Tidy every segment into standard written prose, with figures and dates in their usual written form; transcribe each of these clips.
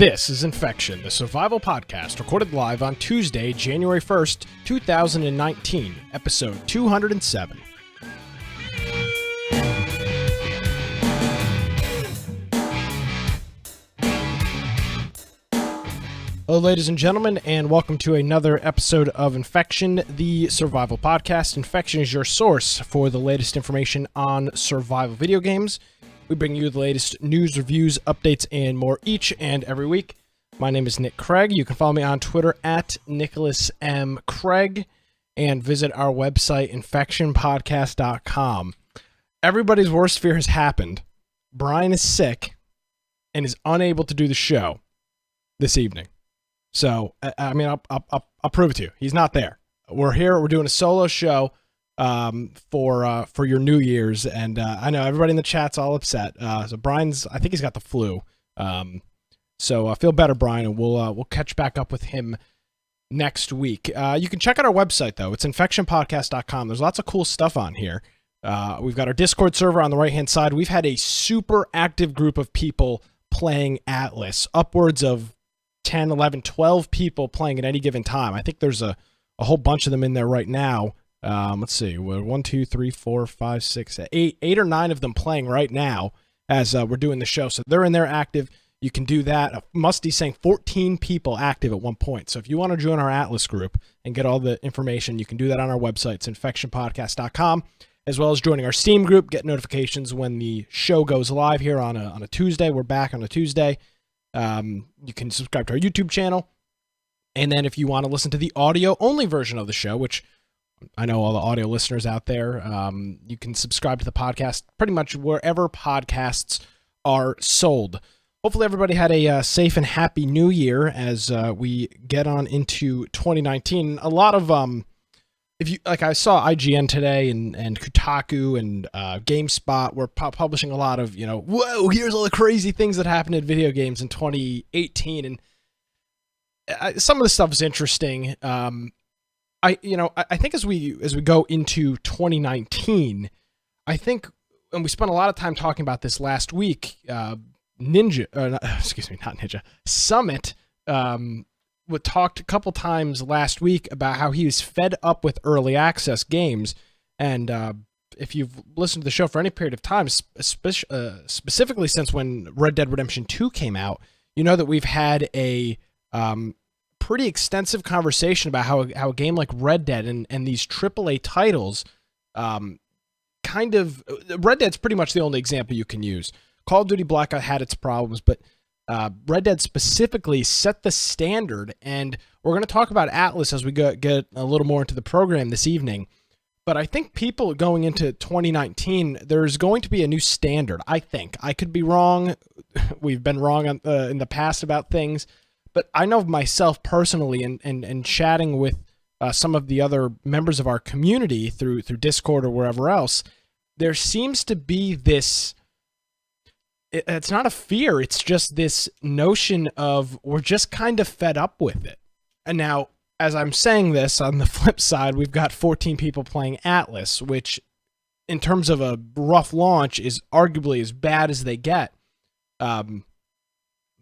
This is Infection, the survival podcast recorded live on Tuesday, January 1st, 2019, episode 207. Hello, ladies and gentlemen, and welcome to another episode of Infection, the survival podcast. Infection is your source for the latest information on survival video games. We bring you the latest news, reviews, updates, and more each and every week. My name is Nick Craig. You can follow me on Twitter at Nicholas M. Craig and visit our website, infectionpodcast.com. Everybody's worst fear has happened. Brian is sick and is unable to do the show this evening. So, I'll prove it to you. He's not there. We're here. We're doing a solo show for your New Year's, and I know everybody in the chat's all upset. So Brian's, I think he's got the flu. So feel better, Brian, and we'll catch back up with him next week. You can check out our website though. It's infectionpodcast.com. There's lots of cool stuff on here. We've got our Discord server on the right-hand side. We've had a super active group of people playing Atlas, upwards of 10, 11, 12 people playing at any given time. I think there's a whole bunch of them in there right now. Let's see, we're 1, 2, 3, 4, 5, 6, 8 or 9 of them playing right now as we're doing the show. So they're in there active. You can do that. Musty's saying 14 people active at one point. So if you want to join our Atlas group and get all the information, you can do that on our website. It's infectionpodcast.com, as well as joining our Steam group, get notifications when the show goes live here on a Tuesday. We're back on a Tuesday. You can subscribe to our YouTube channel. And then if you want to listen to the audio-only version of the show, which I know all the audio listeners out there, you can subscribe to the podcast pretty much wherever podcasts are sold. Hopefully everybody had a safe and happy new year as we get on into 2019. A lot of, I saw IGN today and Kotaku and GameSpot were publishing a lot of, whoa, here's all the crazy things that happened in video games in 2018. And some of the stuff is interesting. I think as we go into 2019, I think, and we spent a lot of time talking about this last week, Summit talked a couple times last week about how he was fed up with early access games. And if you've listened to the show for any period of time, specifically since when Red Dead Redemption 2 came out, you know that we've had a pretty extensive conversation about how a game like Red Dead and these AAA titles, Red Dead's pretty much the only example you can use. Call of Duty Black Ops had its problems, but Red Dead specifically set the standard, and we're going to talk about Atlas as we get a little more into the program this evening. But I think people going into 2019, there's going to be a new standard, I think. I could be wrong. We've been wrong in the past about things. But I know myself personally, and chatting with some of the other members of our community through Discord or wherever else, there seems to be this, it's not a fear, it's just this notion of we're just kind of fed up with it. And now, as I'm saying this, on the flip side, we've got 14 people playing Atlas, which in terms of a rough launch is arguably as bad as they get. But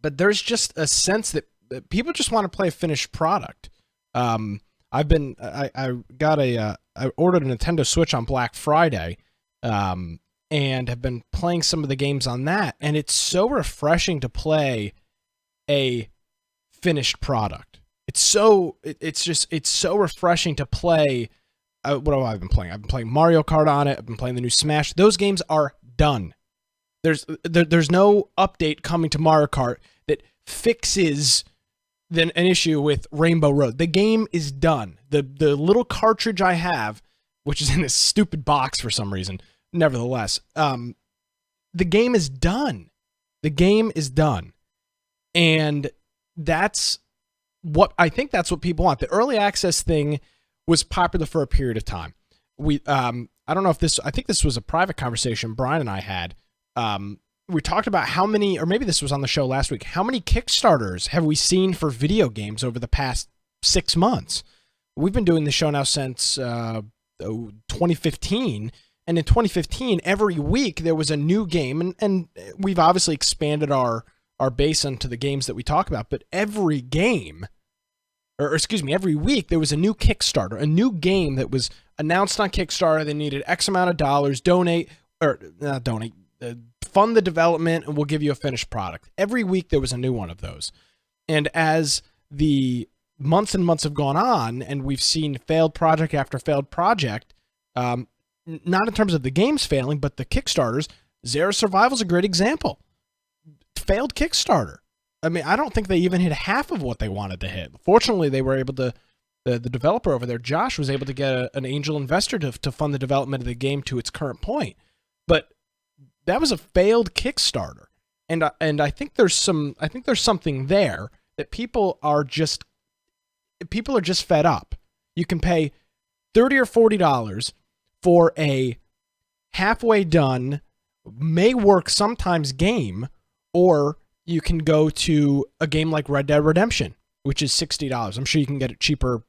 there's just a sense that people just want to play a finished product. I ordered a Nintendo Switch on Black Friday, and have been playing some of the games on that, and it's so refreshing to play a finished product. It's so refreshing to play. What have I been playing? I've been playing Mario Kart on it. I've been playing the new Smash. Those games are done. There's no update coming to Mario Kart that fixes an issue with Rainbow Road. The game is done. The little cartridge I have, which is in this stupid box for some reason, nevertheless, the game is done. The game is done. And that's what people want. The early access thing was popular for a period of time. I don't know if I think this was a private conversation Brian and I had. We talked about how many, or maybe this was on the show last week, how many Kickstarters have we seen for video games over the past 6 months? We've been doing the show now since 2015, and in 2015, every week there was a new game, and we've obviously expanded our our base onto the games that we talk about, but every game, or excuse me, every week there was a new Kickstarter, a new game that was announced on Kickstarter. They needed X amount of dollars, fund the development, and we'll give you a finished product. Every week there was a new one of those. And as the months and months have gone on, and we've seen failed project after failed project, not in terms of the games failing, but the Kickstarters, Zero Survival is a great example. Failed Kickstarter. I mean, I don't think they even hit half of what they wanted to hit. Fortunately, they were able to, the developer over there, Josh, was able to get an angel investor to fund the development of the game to its current point. But that was a failed Kickstarter. And I think there's something there that people are just fed up. You can pay $30 or $40 for a halfway done, may work sometimes game, or you can go to a game like Red Dead Redemption, which is $60. I'm sure you can get it cheaper,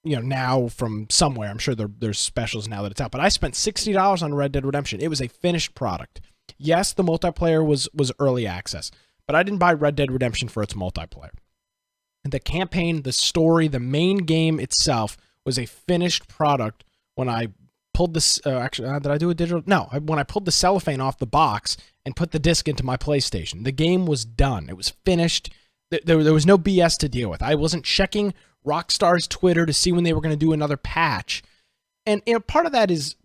now from somewhere. I'm sure there's specials now that it's out. But I spent $60 on Red Dead Redemption. It was a finished product. Yes, the multiplayer was early access, but I didn't buy Red Dead Redemption for its multiplayer. And the campaign, the story, the main game itself was a finished product when I pulled this. Did I do a digital? No, when I pulled the cellophane off the box and put the disc into my PlayStation. The game was done. It was finished. There was no BS to deal with. I wasn't checking Rockstar's Twitter to see when they were going to do another patch. And part of that's,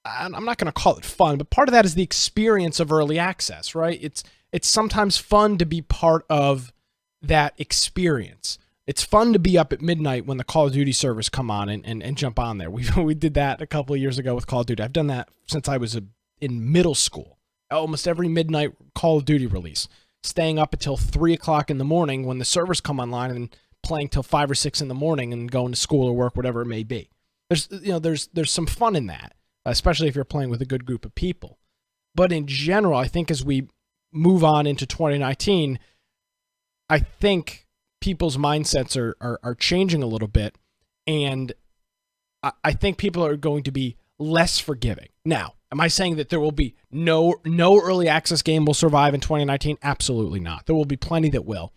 I'm not going to call it fun, but part of that is the experience of early access, right? It's sometimes fun to be part of that experience. It's fun to be up at midnight when the Call of Duty servers come on and jump on there. We did that a couple of years ago with Call of Duty. I've done that since I was in middle school. Almost every midnight Call of Duty release, staying up until 3 o'clock in the morning when the servers come online and playing till 5 or 6 in the morning and going to school or work, whatever it may be. There's some fun in that, especially if you're playing with a good group of people. But in general, I think as we move on into 2019, I think people's mindsets are changing a little bit, and I think people are going to be less forgiving. Now, am I saying that there will be no early access game will survive in 2019? Absolutely not. There will be plenty that will.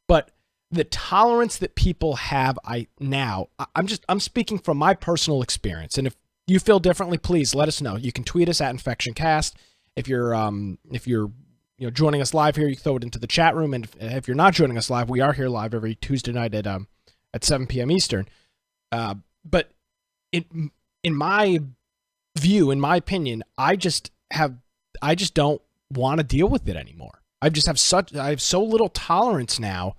But the tolerance that people have I'm speaking from my personal experience. And if you feel differently, please let us know. You can tweet us at InfectionCast. If you're joining us live here, you can throw it into the chat room. And if you're not joining us live, we are here live every Tuesday night at 7 p.m. Eastern. But in my view, in my opinion, I just don't want to deal with it anymore. I have so little tolerance now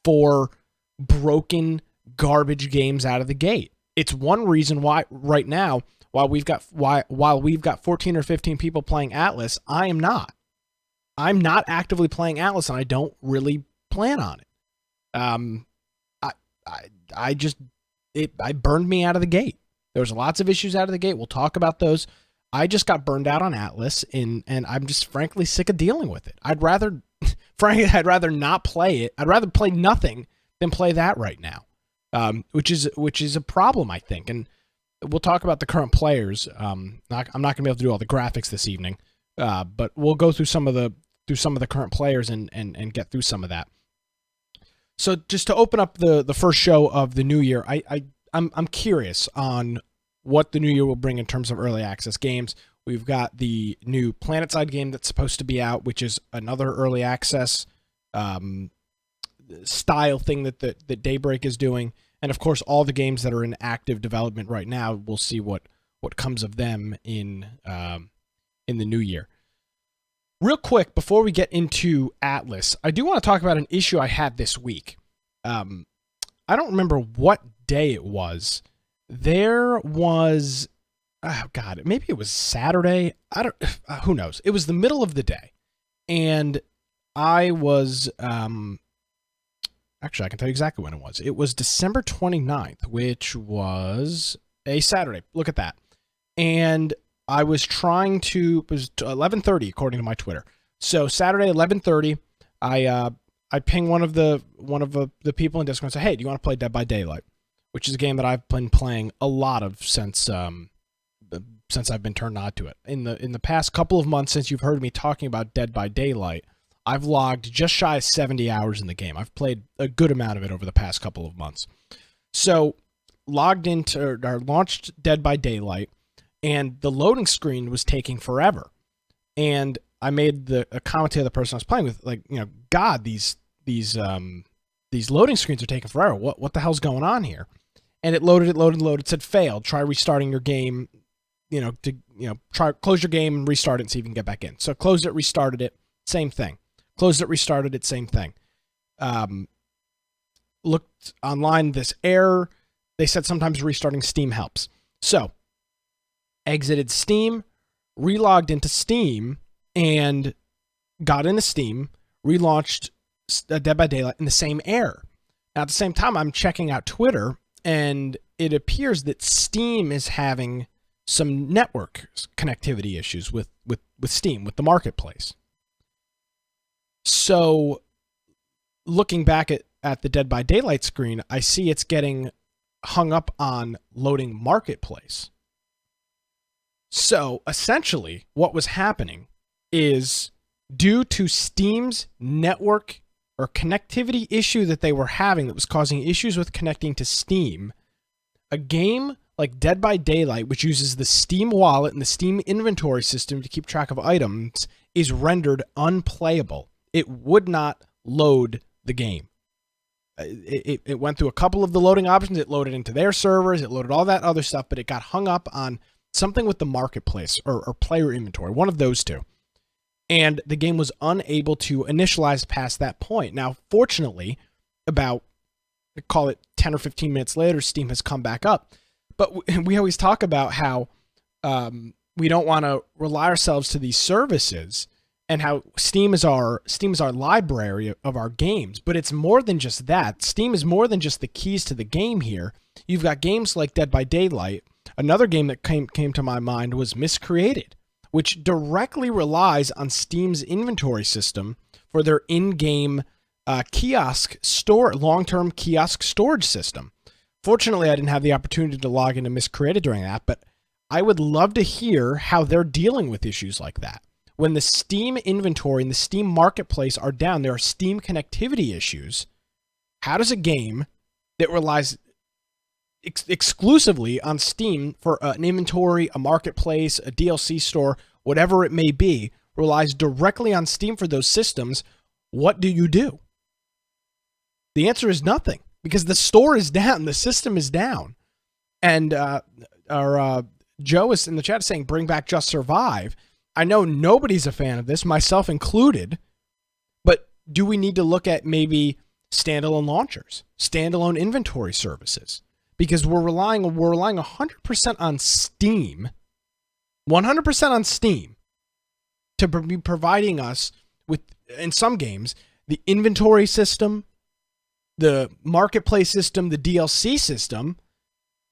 for broken garbage games out of the gate. It's one reason why right now, while we've got 14 or 15 people playing Atlas, I'm not actively playing Atlas, and I don't really plan on it. I burned me out of the gate. There was lots of issues out of the gate. We'll talk about those. I just got burned out on Atlas, and I'm just frankly sick of dealing with it. I'd rather not play it. I'd rather play nothing than play that right now, which is a problem, I think. And we'll talk about the current players. I'm not going to be able to do all the graphics this evening, but we'll go through some of the current players and get through some of that. So just to open up the first show of the new year, I'm curious on what the new year will bring in terms of early access games. We've got the new PlanetSide game that's supposed to be out, which is another early access style thing that Daybreak is doing. And of course, all the games that are in active development right now, we'll see what comes of them in the new year. Real quick, before we get into Atlas, I do want to talk about an issue I had this week. I don't remember what day it was. There was, maybe it was Saturday. Who knows? It was the middle of the day, and I was, actually, I can tell you exactly when it was. It was December 29th, which was a Saturday. Look at that. And I was trying to, it was 11:30 according to my Twitter. So Saturday 11:30, I ping one of the people in Discord and say, "Hey, do you want to play Dead by Daylight?" Which is a game that I've been playing a lot of since I've been turned on to it. In the past couple of months since you've heard me talking about Dead by Daylight, I've logged just shy of 70 hours in the game. I've played a good amount of it over the past couple of months. So logged into or launched Dead by Daylight, and the loading screen was taking forever. And I made a comment to the person I was playing with, like, God, these loading screens are taking forever. What the hell's going on here? And it loaded, said failed. Try restarting your game, try close your game and restart it and see if you can get back in. So closed it, restarted it, same thing. Closed it, restarted it, same thing. Looked online, this error. They said sometimes restarting Steam helps. So exited Steam, relogged into Steam, and got into Steam, relaunched Dead by Daylight in the same error. Now, at the same time, I'm checking out Twitter, and it appears that Steam is having some network connectivity issues with Steam, with the marketplace. So looking back at the Dead by Daylight screen, I see it's getting hung up on loading marketplace. So essentially what was happening is, due to Steam's network or connectivity issue that they were having that was causing issues with connecting to Steam, a game like Dead by Daylight, which uses the Steam wallet and the Steam inventory system to keep track of items, is rendered unplayable. It would not load the game. It went through a couple of the loading options. It loaded into their servers. It loaded all that other stuff, but it got hung up on something with the marketplace or player inventory, one of those two. And the game was unable to initialize past that point. Now, fortunately, about, call it 10 or 15 minutes later, Steam has come back up. But we always talk about how we don't want to rely ourselves to these services, and how Steam is our library of our games. But it's more than just that. Steam is more than just the keys to the game here. You've got games like Dead by Daylight. Another game that came to my mind was Miscreated, which directly relies on Steam's inventory system for their in-game kiosk store, long-term kiosk storage system. Fortunately, I didn't have the opportunity to log into Miscreated during that, but I would love to hear how they're dealing with issues like that. When the Steam inventory and the Steam marketplace are down, there are Steam connectivity issues. How does a game that relies exclusively on Steam for an inventory, a marketplace, a DLC store, whatever it may be, relies directly on Steam for those systems, what do you do? The answer is nothing, because the store is down, the system is down. And our Joe is in the chat saying, bring back Just Survive. I know nobody's a fan of this, myself included, but do we need to look at maybe standalone launchers, standalone inventory services? Because we're relying 100% on Steam, 100% on Steam to be providing us with, in some games, the inventory system, the marketplace system, the DLC system.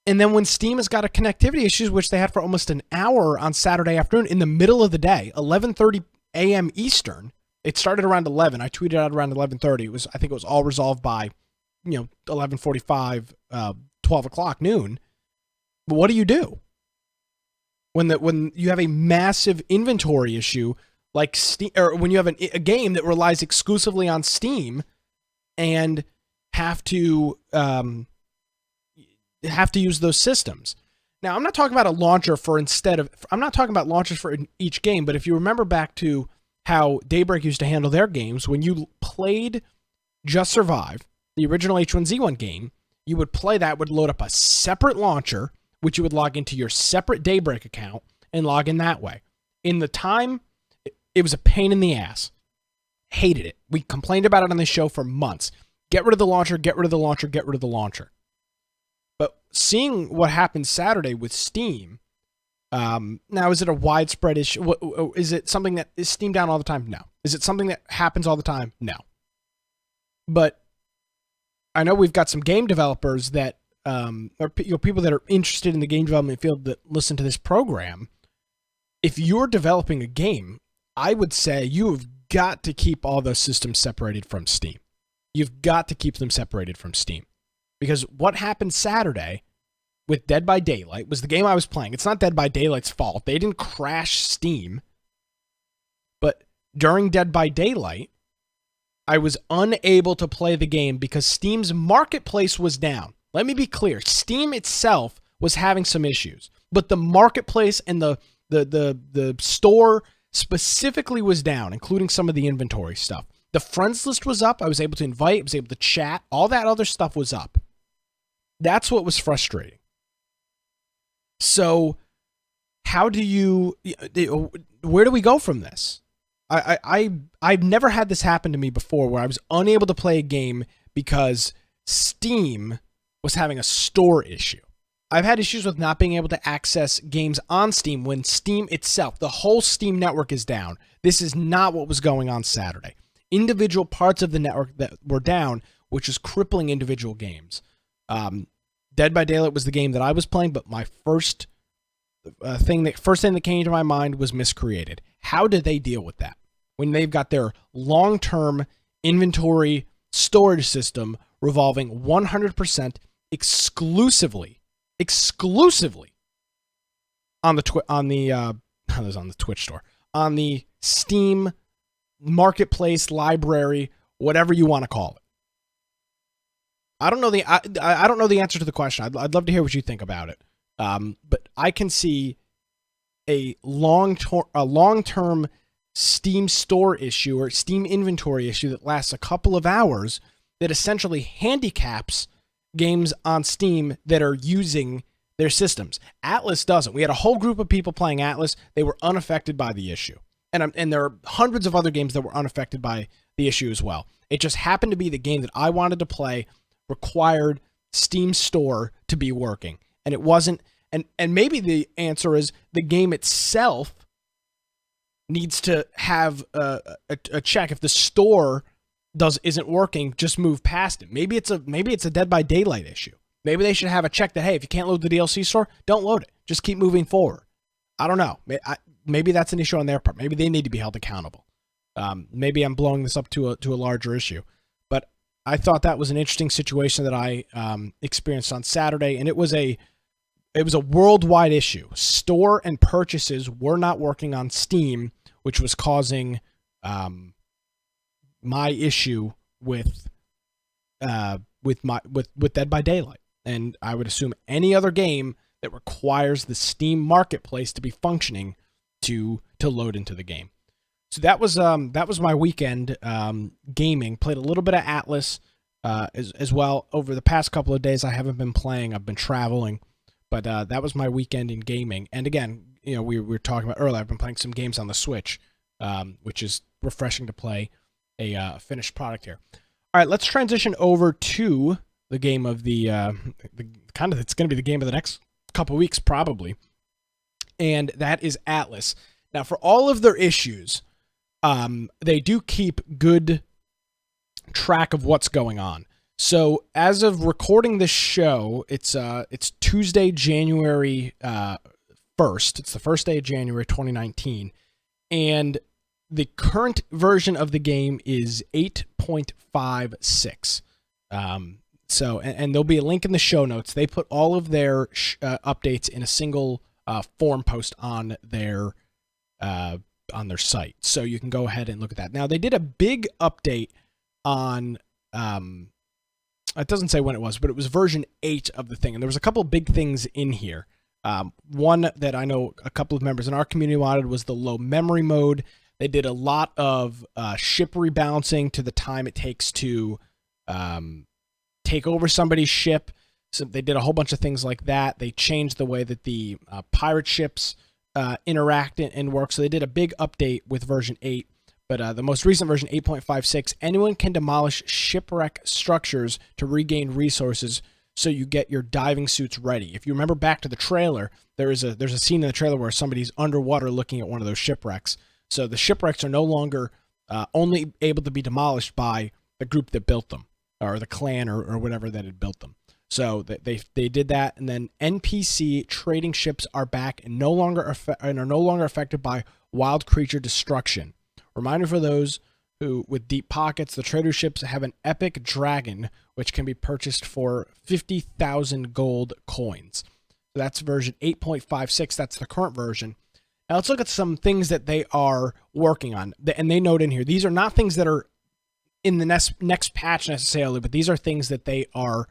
And then when Steam has got a connectivity issues, which they had for almost an hour on Saturday afternoon in the middle of the day, 11:30 a.m. Eastern. It started around 11. I tweeted out around 11:30. I think it was all resolved by, 11:45, 12 o'clock noon. But what do you do when you have a massive inventory issue like Steam, or when you have a game that relies exclusively on Steam and have to use those systems? Now, I'm not talking about a launcher I'm not talking about launchers for each game, but if you remember back to how Daybreak used to handle their games, when you played Just Survive, the original H1Z1 game, you would play that, would load up a separate launcher, which you would log into your separate Daybreak account and log in that way. In the time, it was a pain in the ass. Hated it. We complained about it on this show for months. Get rid of the launcher, get rid of the launcher, get rid of the launcher. But seeing what happened Saturday with Steam, now is it a widespread issue? Is it something that is Steam down all the time? No. Is it something that happens all the time? No. But I know we've got some game developers that, or people that are interested in the game development field that listen to this program. If you're developing a game, I would say you have got to keep all those systems separated from Steam. You've got to keep them separated from Steam. Because what happened Saturday with Dead by Daylight was the game I was playing. It's not Dead by Daylight's fault. They didn't crash Steam. But during Dead by Daylight, I was unable to play the game because Steam's marketplace was down. Let me be clear. Steam itself was having some issues, but the marketplace and the store specifically was down, including some of the inventory stuff. The friends list was up. I was able to invite, I was able to chat. All that other stuff was up. That's what was frustrating. So where do we go from this? I've never had this happen to me before where I was unable to play a game because Steam was having a store issue. I've had issues with not being able to access games on Steam when Steam itself, the whole Steam network, is down. This is not what was going on Saturday. Individual parts of the network that were down, which is crippling individual games. Dead by Daylight was the game that I was playing, but my first thing that came to my mind was Miscreated. How did they deal with that when they've got their long-term inventory storage system revolving 100% exclusively on the Twitch store, on the Steam marketplace, library, whatever you want to call it? I don't know I don't know the answer to the question. I'd love to hear what you think about it. But I can see a long-term Steam store issue or Steam inventory issue that lasts a couple of hours that essentially handicaps games on Steam that are using their systems. Atlas doesn't. We had a whole group of people playing Atlas. They were unaffected by the issue. And there are hundreds of other games that were unaffected by the issue as well. It just happened to be the game that I wanted to play required Steam store to be working. And it wasn't. And maybe the answer is the game itself needs to have a check. If the store isn't working, just move past it. Maybe it's a Dead by Daylight issue. Maybe they should have a check that, hey, if you can't load the DLC store, don't load it. Just keep moving forward. I don't know. Maybe that's an issue on their part. Maybe they need to be held accountable. Maybe I'm blowing this up to a larger issue. But I thought that was an interesting situation that I experienced on Saturday, and it was a worldwide issue. Store and purchases were not working on Steam, which was causing my issue with Dead by Daylight. And I would assume any other game that requires the Steam marketplace to be functioning to load into the game. So that was my weekend gaming. Played a little bit of Atlas as well. Over the past couple of days, I haven't been playing. I've been traveling. But that was my weekend in gaming. And again, we were talking about earlier, I've been playing some games on the Switch, which is refreshing to play a finished product here. All right, let's transition over to the game of it's going to be the game of the next couple weeks probably. And that is Atlas. Now, for all of their issues, they do keep good track of what's going on. So as of recording this show, it's Tuesday, January 1st. It's the first day of January 2019. And the current version of the game is 8.56. And there'll be a link in the show notes. They put all of their updates in a single forum post on their site. So you can go ahead and look at that. Now, they did a big update on... it doesn't say when it was, but it was version 8 of the thing. And there was a couple of big things in here. One that I know a couple of members in our community wanted was the low memory mode. They did a lot of ship rebalancing to the time it takes to take over somebody's ship. So they did a whole bunch of things like that. They changed the way that the pirate ships interact and work. So they did a big update with version 8. But the most recent version, 8.56, anyone can demolish shipwreck structures to regain resources so you get your diving suits ready. If you remember back to the trailer, there's a scene in the trailer where somebody's underwater looking at one of those shipwrecks. So the shipwrecks are no longer only able to be demolished by the group that built them, or the clan or whatever that had built them. So they did that, and then NPC trading ships are back and are no longer affected by wild creature destruction. Reminder for those who with deep pockets, the trader ships have an epic dragon, which can be purchased for 50,000 gold coins. So that's version 8.56. That's the current version. Now let's look at some things that they are working on. And they note in here, these are not things that are in the next patch necessarily, but these are things that they are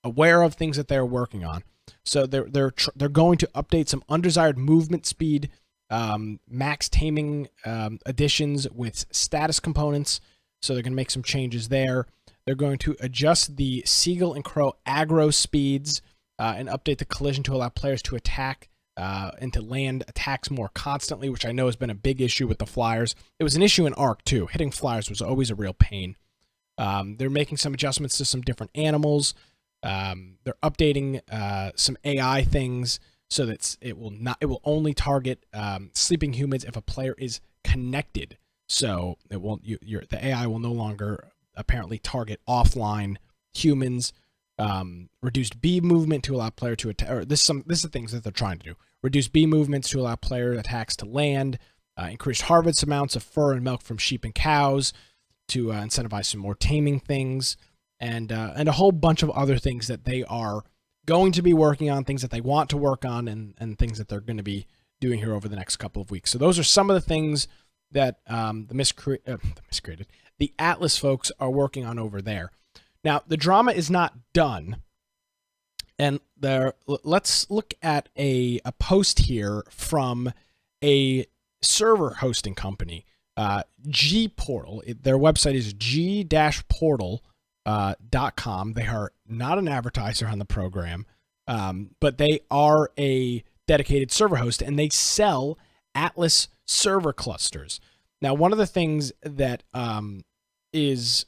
aware of, things that they're working on. So they're going to update some undesired movement speed, max taming additions with status components. So they're going to make some changes there. They're going to adjust the Seagull and Crow aggro speeds and update the collision to allow players to attack and to land attacks more constantly, which I know has been a big issue with the flyers. It was an issue in Ark too. Hitting flyers was always a real pain. They're making some adjustments to some different animals. They're updating some AI things so that it will only target sleeping humans if a player is connected. So it won't. The AI will no longer apparently target offline humans. Reduced bee movement to allow player to attack. Or this is the things that they're trying to do. Reduce bee movements to allow player attacks to land. Increase harvest amounts of fur and milk from sheep and cows to incentivize some more taming things. And a whole bunch of other things that they are going to be working on, things that they want to work on, and things that they're going to be doing here over the next couple of weeks. So those are some of the things that the Atlas folks are working on over there. Now, the drama is not done, and let's look at a post here from a server hosting company, G-Portal. Their website is g-portal.com. They are not an advertiser on the program, but they are a dedicated server host, and they sell Atlas server clusters. Now, one of the things that is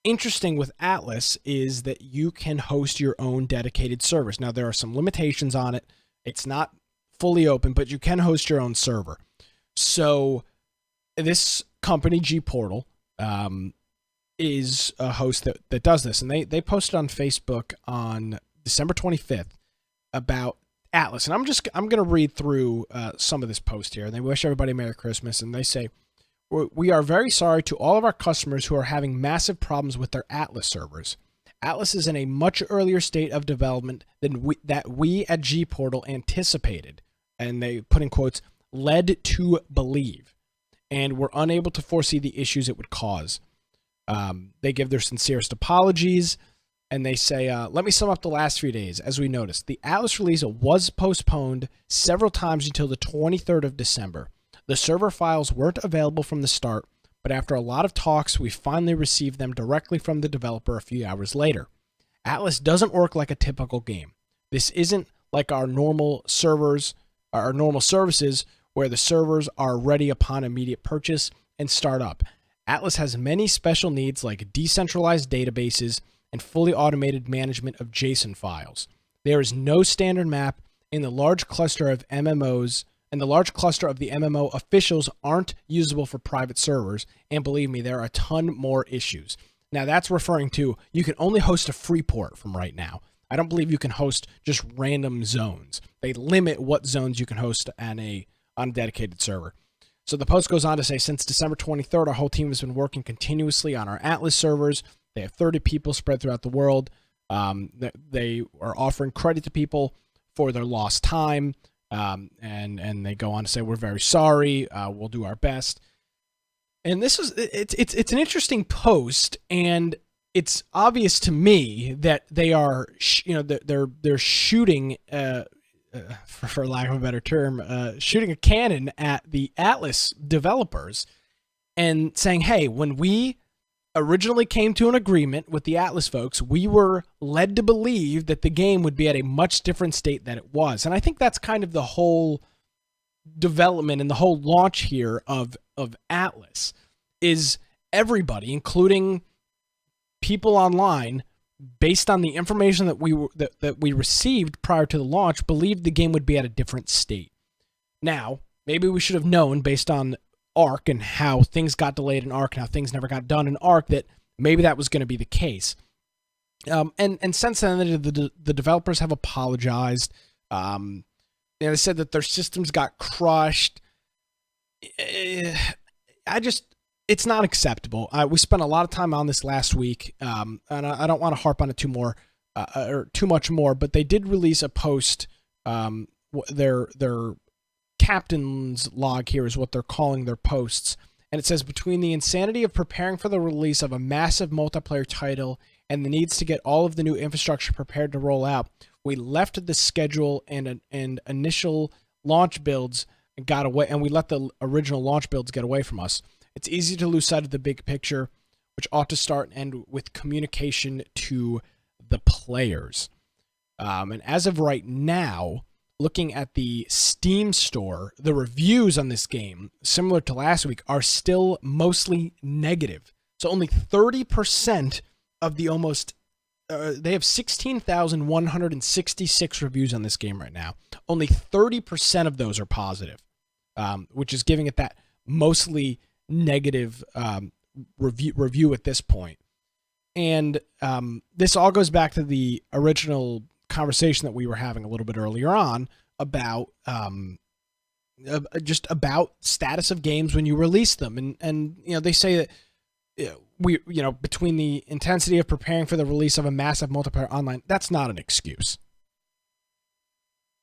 interesting with Atlas is that you can host your own dedicated servers. Now, there are some limitations on it. It's not fully open, but you can host your own server. So this company, G-Portal, is a host that does this. And they posted on Facebook on December 25th about Atlas. And I'm going to read through some of this post here. They wish everybody Merry Christmas. And they say, "We are very sorry to all of our customers who are having massive problems with their Atlas servers. Atlas is in a much earlier state of development than we at G-Portal anticipated." And they put in quotes, "led to believe, and were unable to foresee the issues it would cause." They give their sincerest apologies, and they say, "Let me sum up the last few days. As we noticed, the Atlas release was postponed several times until the 23rd of December. The server files weren't available from the start, but after a lot of talks, we finally received them directly from the developer a few hours later. Atlas doesn't work like a typical game. This isn't like our normal servers, our normal services, where the servers are ready upon immediate purchase and start up. Atlas has many special needs like decentralized databases and fully automated management of JSON files. There is no standard map in the large cluster of MMOs, and the large cluster of the MMO officials aren't usable for private servers, and believe me, there are a ton more issues." Now, that's referring to you can only host a free port from right now. I don't believe you can host just random zones. They limit what zones you can host on a dedicated server. So the post goes on to say, "Since December 23rd, our whole team has been working continuously on our Atlas servers. They have 30 people spread throughout the world. They are offering credit to people for their lost time. And they go on to say, we're very sorry. We'll do our best." And it's an interesting post, and it's obvious to me that they are, they're shooting, for lack of a better term, shooting a cannon at the Atlas developers and saying, hey, when we originally came to an agreement with the Atlas folks, we were led to believe that the game would be at a much different state than it was. And I think that's kind of the whole development and the whole launch here of Atlas is everybody, including people online, based on the information that we received prior to the launch, believed the game would be at a different state. Now, maybe we should have known based on Ark and how things got delayed in Ark and how things never got done in Ark that maybe that was going to be the case. And since then, the developers have apologized. They said that their systems got crushed. It's not acceptable. We spent a lot of time on this last week, and I don't want to harp on it or too much more, but they did release a post. Their captain's log here is what they're calling their posts, And it says, between the insanity of preparing for the release of a massive multiplayer title and the needs to get all of the new infrastructure prepared to roll out, we left the schedule and initial launch builds and got away, and we let the original launch builds get away from us. It's easy to lose sight of the big picture, which ought to start and end with communication to the players. And as of right now, looking at the Steam store, the reviews on this game, similar to last week, are still mostly negative. So only 30% of the almost, they have 16,166 reviews on this game right now. Only 30% of those are positive, which is giving it that mostly negative review at this point. And this all goes back to the original conversation that we were having a little bit earlier on about just about status of games when you release them. And you know, they say that between the intensity of preparing for the release of a massive multiplayer online, that's not an excuse.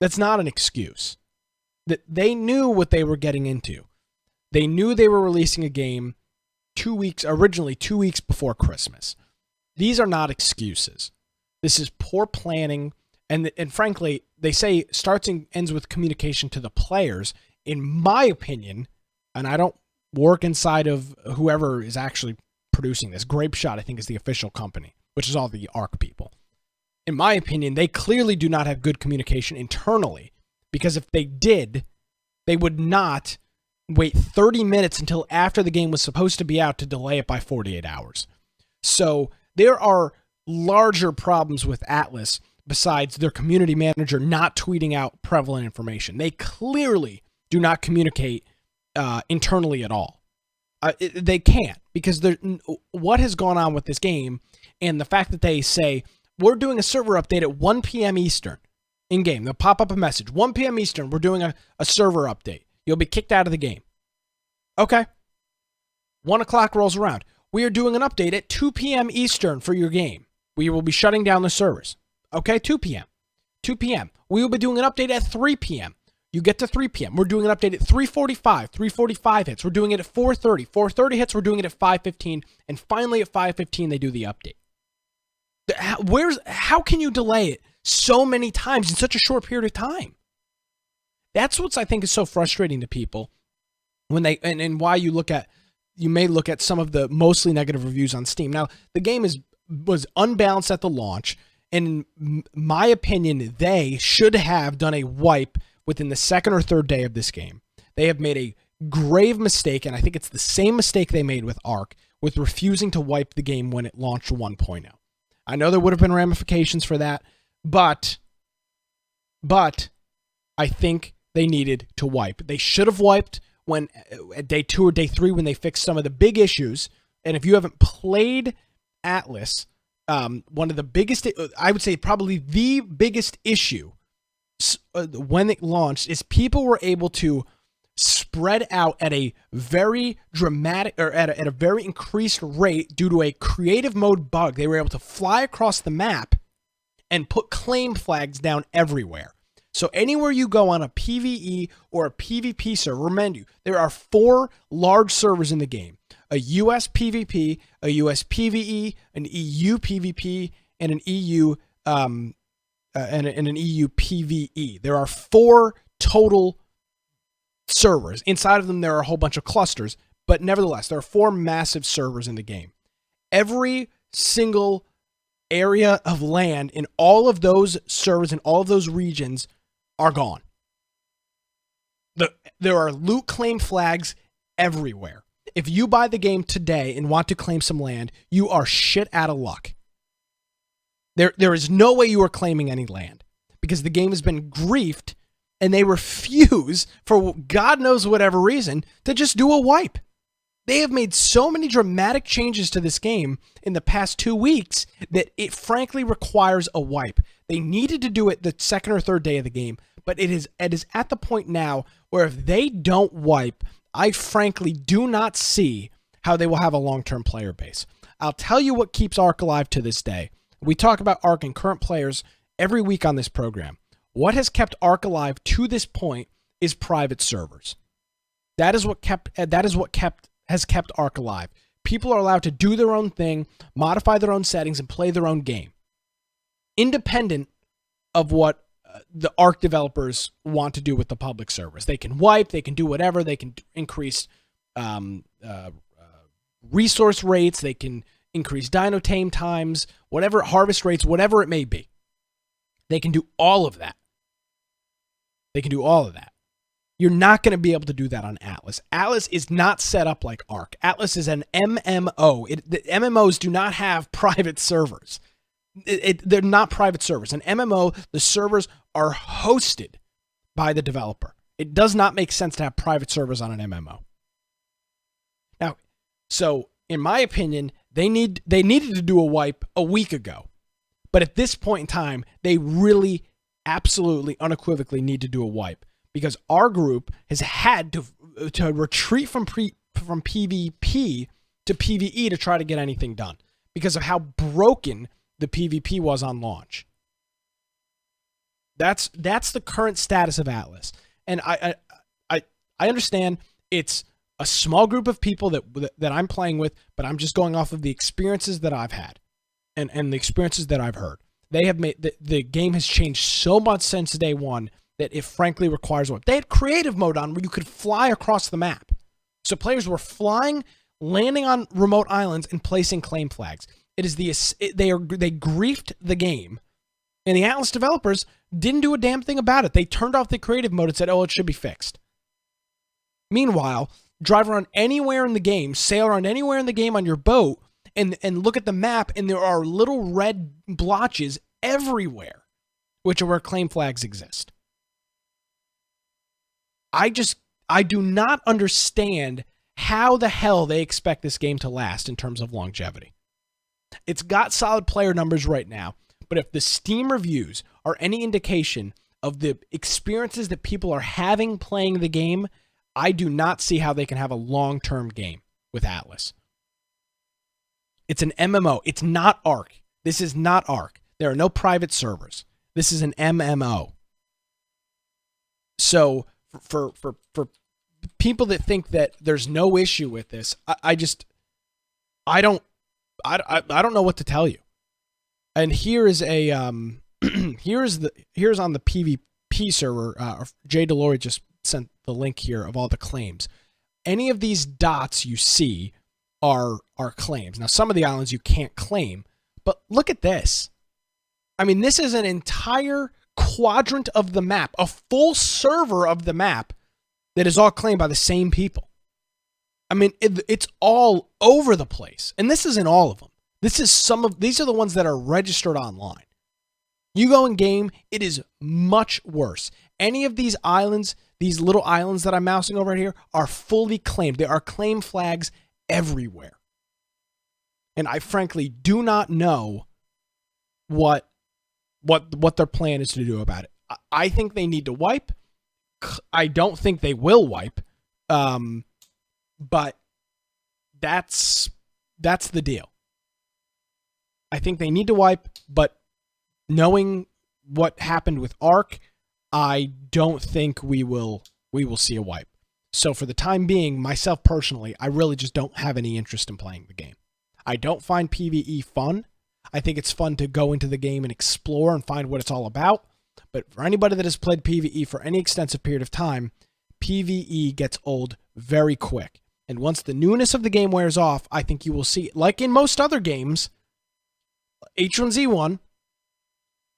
That's not an excuse. That they knew what they were getting into. They knew they were releasing a game originally 2 weeks before Christmas. These are not excuses. This is poor planning, and frankly, they say starts and ends with communication to the players. In my opinion, and I don't work inside of whoever is actually producing this. Grapeshot, I think, is the official company, which is all the ARC people. In my opinion, they clearly do not have good communication internally, because if they did, they would not wait 30 minutes until after the game was supposed to be out to delay it by 48 hours. So there are larger problems with Atlas besides their community manager not tweeting out prevalent information. They clearly do not communicate internally at all. They can't, because what has gone on with this game, and the fact that they say, we're doing a server update at 1 p.m. Eastern in-game. They'll pop up a message, 1 p.m. Eastern, we're doing a server update. You'll be kicked out of the game. Okay. 1 o'clock rolls around. We are doing an update at 2 p.m. Eastern for your game. We will be shutting down the servers. Okay, 2 p.m. 2 p.m. We will be doing an update at 3 p.m. You get to 3 p.m. We're doing an update at 3:45. 3:45 hits. We're doing it at 4:30. 4:30 hits. We're doing it at 5:15. And finally at 5:15, they do the update. How can you delay it so many times in such a short period of time? That's what I think is so frustrating to people when they, and why you may look at some of the mostly negative reviews on Steam. Now, the game was unbalanced at the launch. In my opinion, they should have done a wipe within the second or third day of this game. They have made a grave mistake, and I think it's the same mistake they made with ARC, with refusing to wipe the game when it launched 1.0. I know there would have been ramifications for that, but I think they needed to wipe. They should have wiped when at day 2 or day 3 when they fixed some of the big issues. And if you haven't played Atlas, one of the biggest, I would say probably the biggest issue when it launched is people were able to spread out at a very dramatic, or at a very increased rate due to a creative mode bug. They were able to fly across the map and put claim flags down everywhere. So anywhere you go on a PvE or a PvP server, remember you, there are 4 large servers in the game: a US PvP, a US PvE, an EU PvP, and an EU and an EU PvE. There are 4 total servers. Inside of them, there are a whole bunch of clusters, but nevertheless, there are 4 massive servers in the game. Every single area of land in all of those servers in all of those regions are gone. There are loot claim flags everywhere. If you buy the game today and want to claim some land, you are shit out of luck. There is no way you are claiming any land, because the game has been griefed, and they refuse, for God knows whatever reason, to just do a wipe. They have made so many dramatic changes to this game in the past 2 weeks that it frankly requires a wipe. They needed to do it the second or third day of the game, but it is at the point now where if they don't wipe, I frankly do not see how they will have a long-term player base. I'll tell you what keeps ARC alive to this day. We talk about ARC and current players every week on this program. What has kept ARC alive to this point is private servers. That is what kept has kept Ark alive. People are allowed to do their own thing, modify their own settings, and play their own game, independent of what the Ark developers want to do with the public servers. They can wipe, they can do whatever, they can increase resource rates, they can increase dino tame times, whatever, harvest rates, whatever it may be. They can do all of that. You're not going to be able to do that on Atlas. Atlas is not set up like Ark. Atlas is an MMO. The MMOs do not have private servers. They're not private servers. An MMO, the servers are hosted by the developer. It does not make sense to have private servers on an MMO. Now, so in my opinion, they needed to do a wipe a week ago. But at this point in time, they really, absolutely, unequivocally need to do a wipe. Because our group has had to retreat from PvP to PvE to try to get anything done because of how broken the PvP was on launch. That's the current status of Atlas, and I understand it's a small group of people that I'm playing with, but I'm just going off of the experiences that I've had and the experiences that I've heard. They have made the game has changed so much since day one that it frankly requires one. They had creative mode on where you could fly across the map. So players were flying, landing on remote islands, and placing claim flags. They griefed the game, and the Atlas developers didn't do a damn thing about it. They turned off the creative mode and said, oh, it should be fixed. Meanwhile, drive around anywhere in the game, sail around anywhere in the game on your boat, and look at the map, and there are little red blotches everywhere, which are where claim flags exist. I do not understand how the hell they expect this game to last in terms of longevity. It's got solid player numbers right now, but if the Steam reviews are any indication of the experiences that people are having playing the game, I do not see how they can have a long-term game with Atlas. It's an MMO. It's not Ark. This is not Ark. There are no private servers. This is an MMO. So for people that think that there's no issue with this, I don't know what to tell you. And here is a here's on the PvP server. Jay Delory just sent the link here of all the claims. Any of these dots you see are claims. Now, some of the islands you can't claim, but look at this. I mean, this is an entire quadrant of the map, a full server of the map that is all claimed by the same people. I mean, it's all over the place. And this isn't all of them. These are the ones that are registered online. You go in game, it is much worse. Any of these islands, these little islands that I'm mousing over here, are fully claimed. There are claim flags everywhere. And I frankly do not know what their plan is to do about it. I think they need to wipe. I don't think they will wipe. But that's the deal. I think they need to wipe, but knowing what happened with Ark, I don't think we will see a wipe. So for the time being, myself personally, I really just don't have any interest in playing the game. I don't find PvE fun. I think it's fun to go into the game and explore and find what it's all about. But for anybody that has played PvE for any extensive period of time, PvE gets old very quick. And once the newness of the game wears off, I think you will see, like in most other games, H1Z1,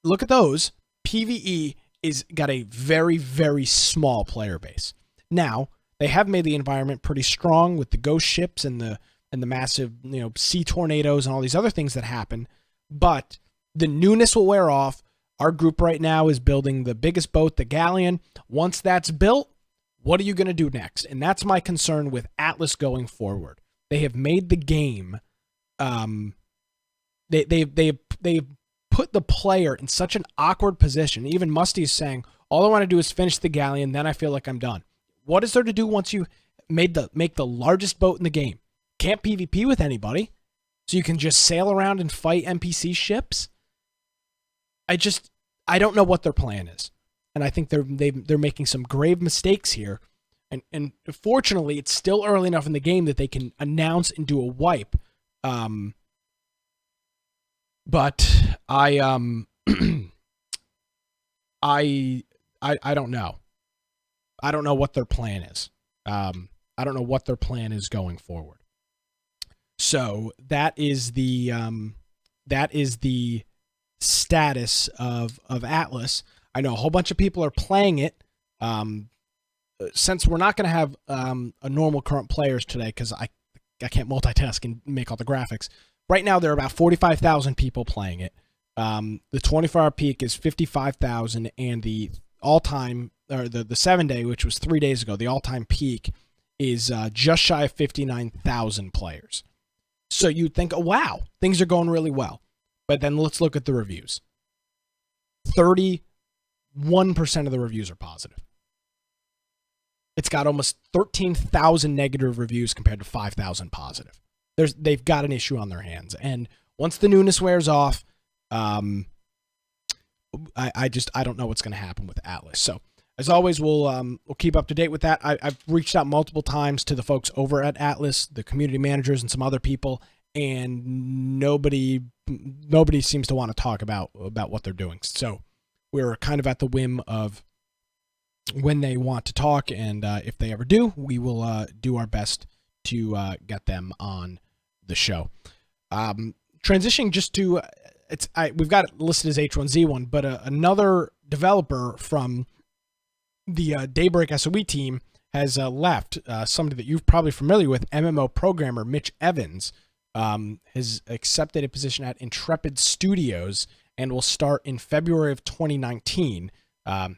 look at those. PvE is got a very, very small player base. Now, they have made the environment pretty strong with the ghost ships and the massive, sea tornadoes and all these other things that happen, but the newness will wear off. Our group right now is building the biggest boat, the Galleon. Once that's built, what are you going to do next? And that's my concern with Atlas going forward. They have made the game, they've put the player in such an awkward position. Even Musty is saying, all I want to do is finish the Galleon, then I feel like I'm done. What is there to do once you make the largest boat in the game? Can't PvP with anybody, so you can just sail around and fight NPC ships? I don't know what their plan is. And I think they're making some grave mistakes here. And fortunately, it's still early enough in the game that they can announce and do a wipe. But I I don't know. I don't know what their plan is. I don't know what their plan is going forward. So that is the status of Atlas. I know a whole bunch of people are playing it. Since we're not going to have a normal current players today, because I can't multitask and make all the graphics. Right now, there are about 45,000 people playing it. The 24-hour peak is 55,000, and the all-time, or the 7-day, which was 3 days ago, the all-time peak is just shy of 59,000 players. So you'd think, oh, wow, things are going really well. But then let's look at the reviews. 31% of the reviews are positive. It's got almost 13,000 negative reviews compared to 5,000 positive. They've got an issue on their hands. And once the newness wears off, I don't know what's going to happen with Atlas. So as always, we'll keep up to date with that. I've reached out multiple times to the folks over at Atlas, the community managers and some other people, and nobody seems to want to talk about what they're doing. So we're kind of at the whim of when they want to talk, and if they ever do, we will do our best to get them on the show. Transitioning just to we've got it listed as H1Z1, but another developer from the Daybreak SOE team has left. Somebody that you're probably familiar with, MMO programmer Mitch Evans, has accepted a position at Intrepid Studios and will start in February of 2019.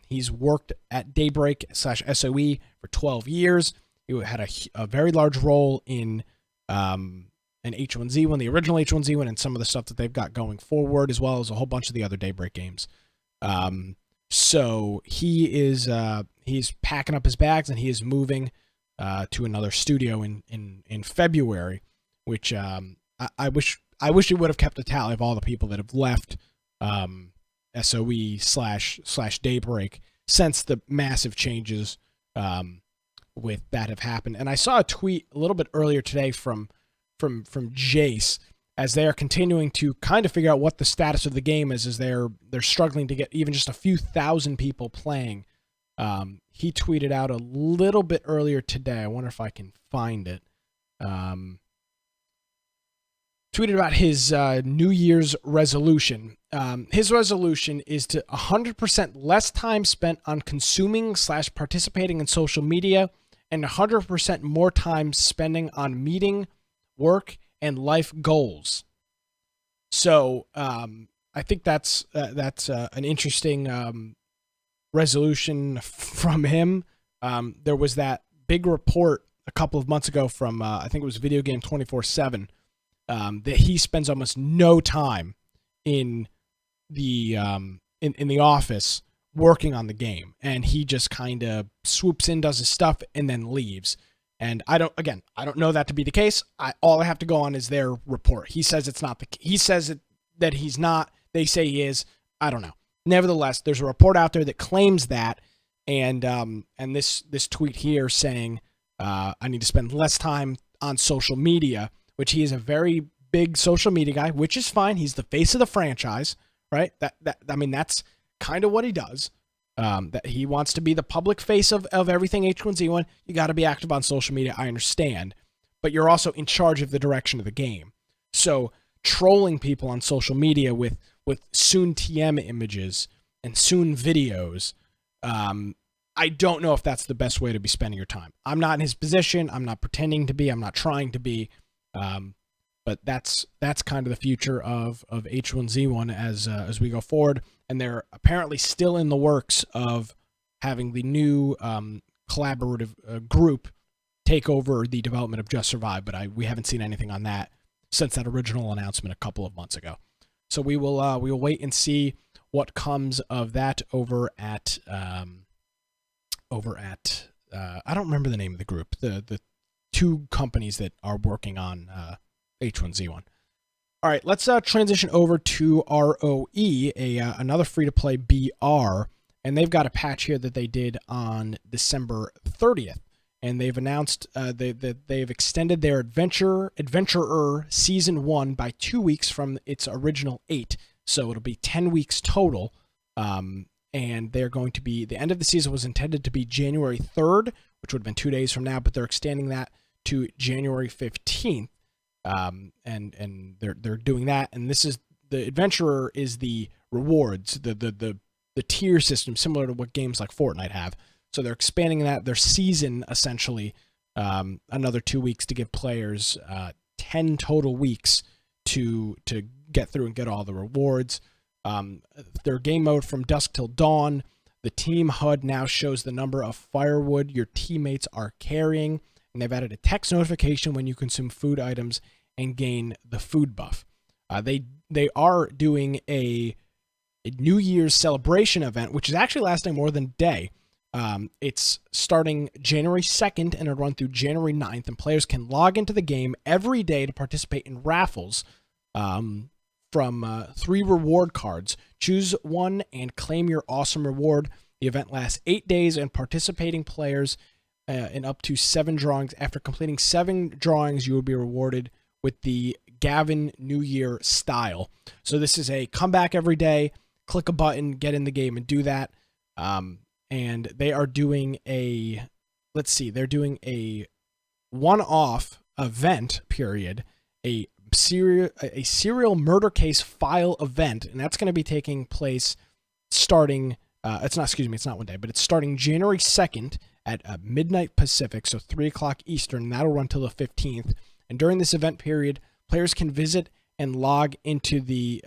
He's worked at Daybreak /SOE for 12 years. He had a very large role in an H1Z1, the original H1Z1, and some of the stuff that they've got going forward, as well as a whole bunch of the other Daybreak games. So he is he's packing up his bags and he is moving to another studio in February, which I wish he would have kept a tally of all the people that have left SOE / Daybreak since the massive changes with that have happened. And I saw a tweet a little bit earlier today from Jace, as they are continuing to kind of figure out what the status of the game is, as they're struggling to get even just a few thousand people playing. He tweeted out a little bit earlier today. I wonder if I can find it. Tweeted about his New Year's resolution. His resolution is to 100% less time spent on consuming / participating in social media, and 100% more time spending on meeting, work, and life goals. So I think that's an interesting resolution from him. There was that big report a couple of months ago from I think it was Video Game 24/7. That he spends almost no time in the office working on the game, and he just kind of swoops in, does his stuff, and then leaves. And I don't know that to be the case. All I have to go on is their report. He says it's not he says that he's not. They say he is. I don't know. Nevertheless, there's a report out there that claims that, and this tweet here saying I need to spend less time on social media, which he is a very big social media guy, which is fine. He's the face of the franchise, right? That's kind of what he does. That he wants to be the public face of everything H1Z1. You got to be active on social media, I understand, but you're also in charge of the direction of the game. So trolling people on social media with soon TM images and soon videos, I don't know if that's the best way to be spending your time. I'm not in his position. I'm not pretending to be. I'm not trying to be. But that's kind of the future of H1Z1 as we go forward. And they're apparently still in the works of having the new collaborative group take over the development of Just Survive. But we haven't seen anything on that since that original announcement a couple of months ago. So we will wait and see what comes of that over at I don't remember the name of the group. The two companies that are working on H1Z1. All right, let's transition over to ROE, another free-to-play BR, and they've got a patch here that they did on December 30th. and they've announced that they've extended their Adventurer Season 1 by 2 weeks from its original 8. So it'll be 10 weeks total. And they're going to be, the end of the season was intended to be January 3rd, which would have been 2 days from now, but they're extending that to January 15th. And they're doing that. And this is, the Adventurer is the rewards, the tier system, similar to what games like Fortnite have. So they're expanding that, their season, essentially, another 2 weeks to give players 10 total weeks to get through and get all the rewards. Their game mode from dusk till dawn. The team HUD now shows the number of firewood your teammates are carrying, and they've added a text notification when you consume food items and gain the food buff. They are doing a New Year's celebration event, which is actually lasting more than a day. It's starting January 2nd and it'll run through January 9th, and players can log into the game every day to participate in raffles from 3 reward cards. Choose one and claim your awesome reward. The event lasts 8 days, and participating players in up to 7 drawings. After completing 7 drawings, you will be rewarded with the Gavin New Year style. So this is a comeback every day. Click a button, get in the game, and do that. And they are doing a, they're doing a one-off event period, a serial murder case file event, and that's going to be taking place starting, it's not one day, but it's starting January 2nd at midnight Pacific, so 3 o'clock Eastern, and that'll run till the 15th. And during this event period, players can visit and log into the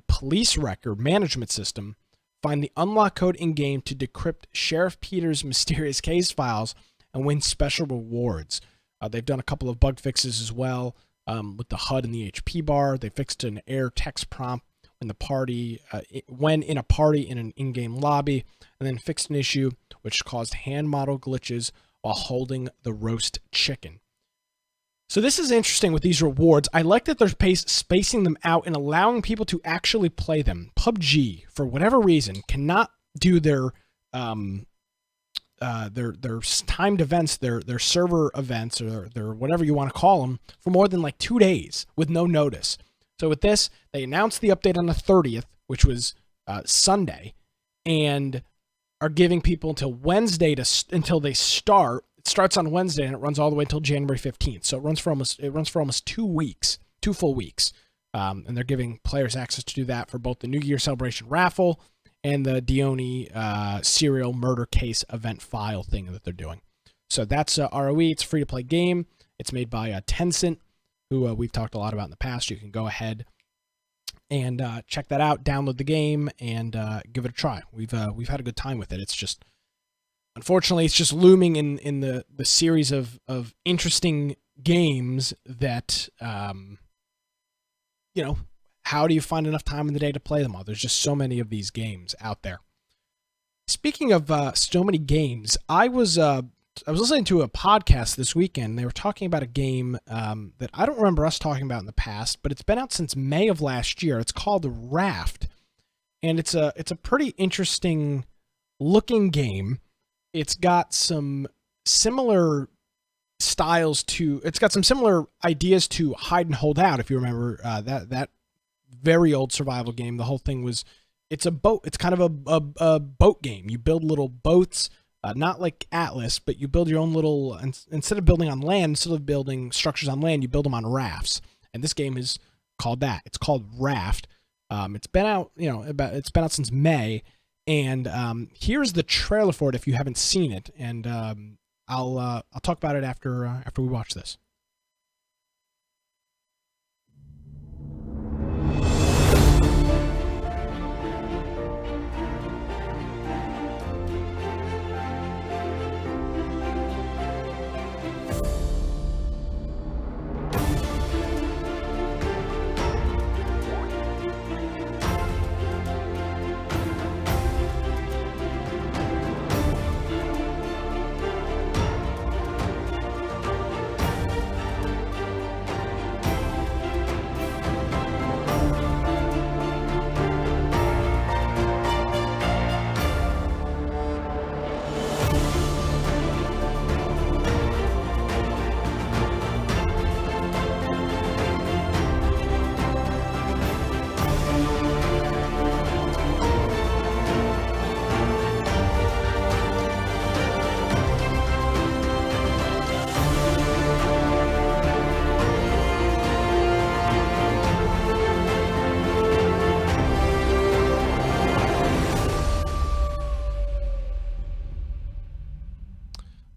police record management system, find the unlock code in-game to decrypt Sheriff Peter's mysterious case files, and win special rewards. They've done a couple of bug fixes as well. With the HUD and the HP bar, they fixed an error text prompt when in a party in an in-game lobby, and then fixed an issue which caused hand model glitches while holding the roast chicken. So this is interesting with these rewards. I like that they're spacing them out and allowing people to actually play them. PUBG, for whatever reason, cannot do their timed events, their server events, or their whatever you want to call them, for more than like 2 days with no notice. So with this, they announced the update on the 30th, which was Sunday, and are giving people until Wednesday until they start. It starts on Wednesday and it runs all the way until January 15th. So it runs for almost 2 weeks, 2 full weeks. And they're giving players access to do that for both the New Year celebration raffle and the Dione serial murder case event file thing that they're doing. So that's ROE. It's a free-to-play game. It's made by Tencent, who we've talked a lot about in the past. You can go ahead and check that out, download the game, and give it a try. We've had a good time with it. It's just, unfortunately, it's just looming in the series of interesting games that, how do you find enough time in the day to play them all? There's just so many of these games out there. Speaking of so many games, I was listening to a podcast this weekend. They were talking about a game that I don't remember us talking about in the past, but it's been out since May of last year. It's called Raft, and it's a pretty interesting looking game. It's got some similar it's got some similar ideas to Hide and Hold Out, if you remember that very old survival game. The whole thing was, it's a boat. It's kind of a boat game. You build little boats, not like Atlas, but you build your own little, instead of building on land, instead of building structures on land, you build them on rafts. And this game is called that. It's called Raft. It's been out, it's been out since May. And here's the trailer for it if you haven't seen it. And I'll talk about it after we watch this.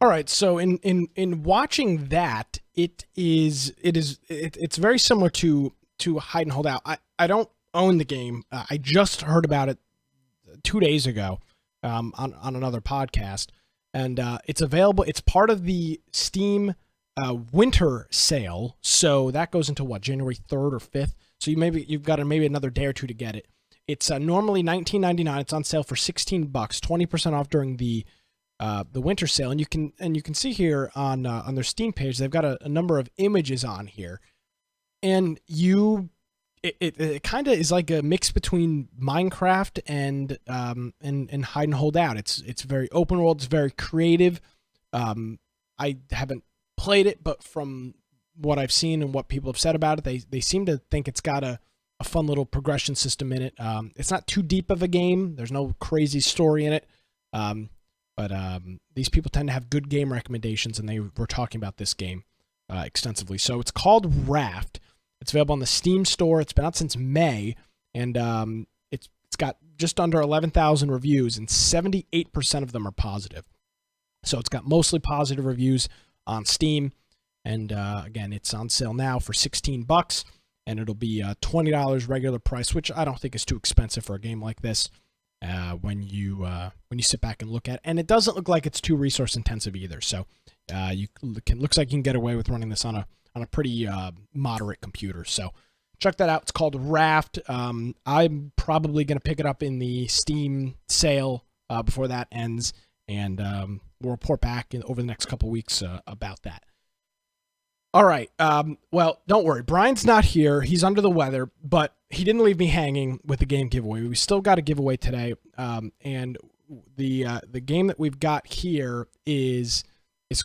All right, so in watching that, it's very similar to Hide and Hold Out. I don't own the game. I just heard about it 2 days ago on another podcast, and it's available. It's part of the Steam winter sale, so that goes into what, January 3rd or 5th. So you've got maybe another day or two to get it. It's normally $19.99. It's on sale for $16, 20% off during the winter sale, and you can see here on their Steam page they've got a number of images on here, and it kind of is like a mix between Minecraft and Hide and Hold Out. It's very open world. It's very creative. I haven't played it, but from what I've seen and what people have said about it, they seem to think it's got a fun little progression system in it. It's not too deep of a game. There's no crazy story in it. But these people tend to have good game recommendations, and they were talking about this game extensively. So it's called Raft. It's available on the Steam store. It's been out since May, and it's got just under 11,000 reviews, and 78% of them are positive. So it's got mostly positive reviews on Steam, and again, it's on sale now for $16, and it'll be $20 regular price, which I don't think is too expensive for a game like this. When you sit back and look at it. And it doesn't look like it's too resource intensive either. So looks like you can get away with running this on a pretty moderate computer. So check that out. It's called Raft. I'm probably going to pick it up in the Steam sale before that ends, and we'll report back over the next couple weeks about that. All right. Well, don't worry. Brian's not here. He's under the weather, but he didn't leave me hanging with the game giveaway. We still got a giveaway today, and the game that we've got here is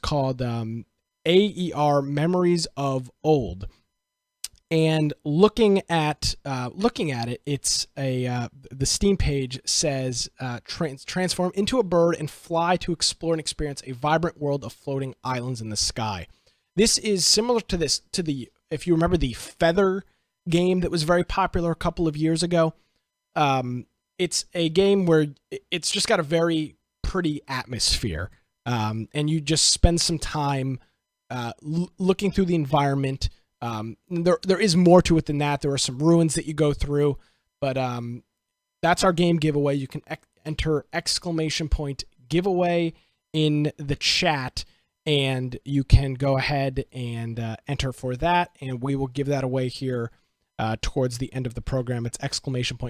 called AER Memories of Old. And looking at it, it's the Steam page says transform into a bird and fly to explore and experience a vibrant world of floating islands in the sky. This is similar to the if you remember the Feather game that was very popular a couple of years ago. It's a game where it's just got a very pretty atmosphere, and you just spend some time looking through the environment. There is more to it than that. There are some ruins that you go through, but that's our game giveaway. You can enter !giveaway in the chat, and you can go ahead and enter for that, and we will give that away here towards the end of the program. It's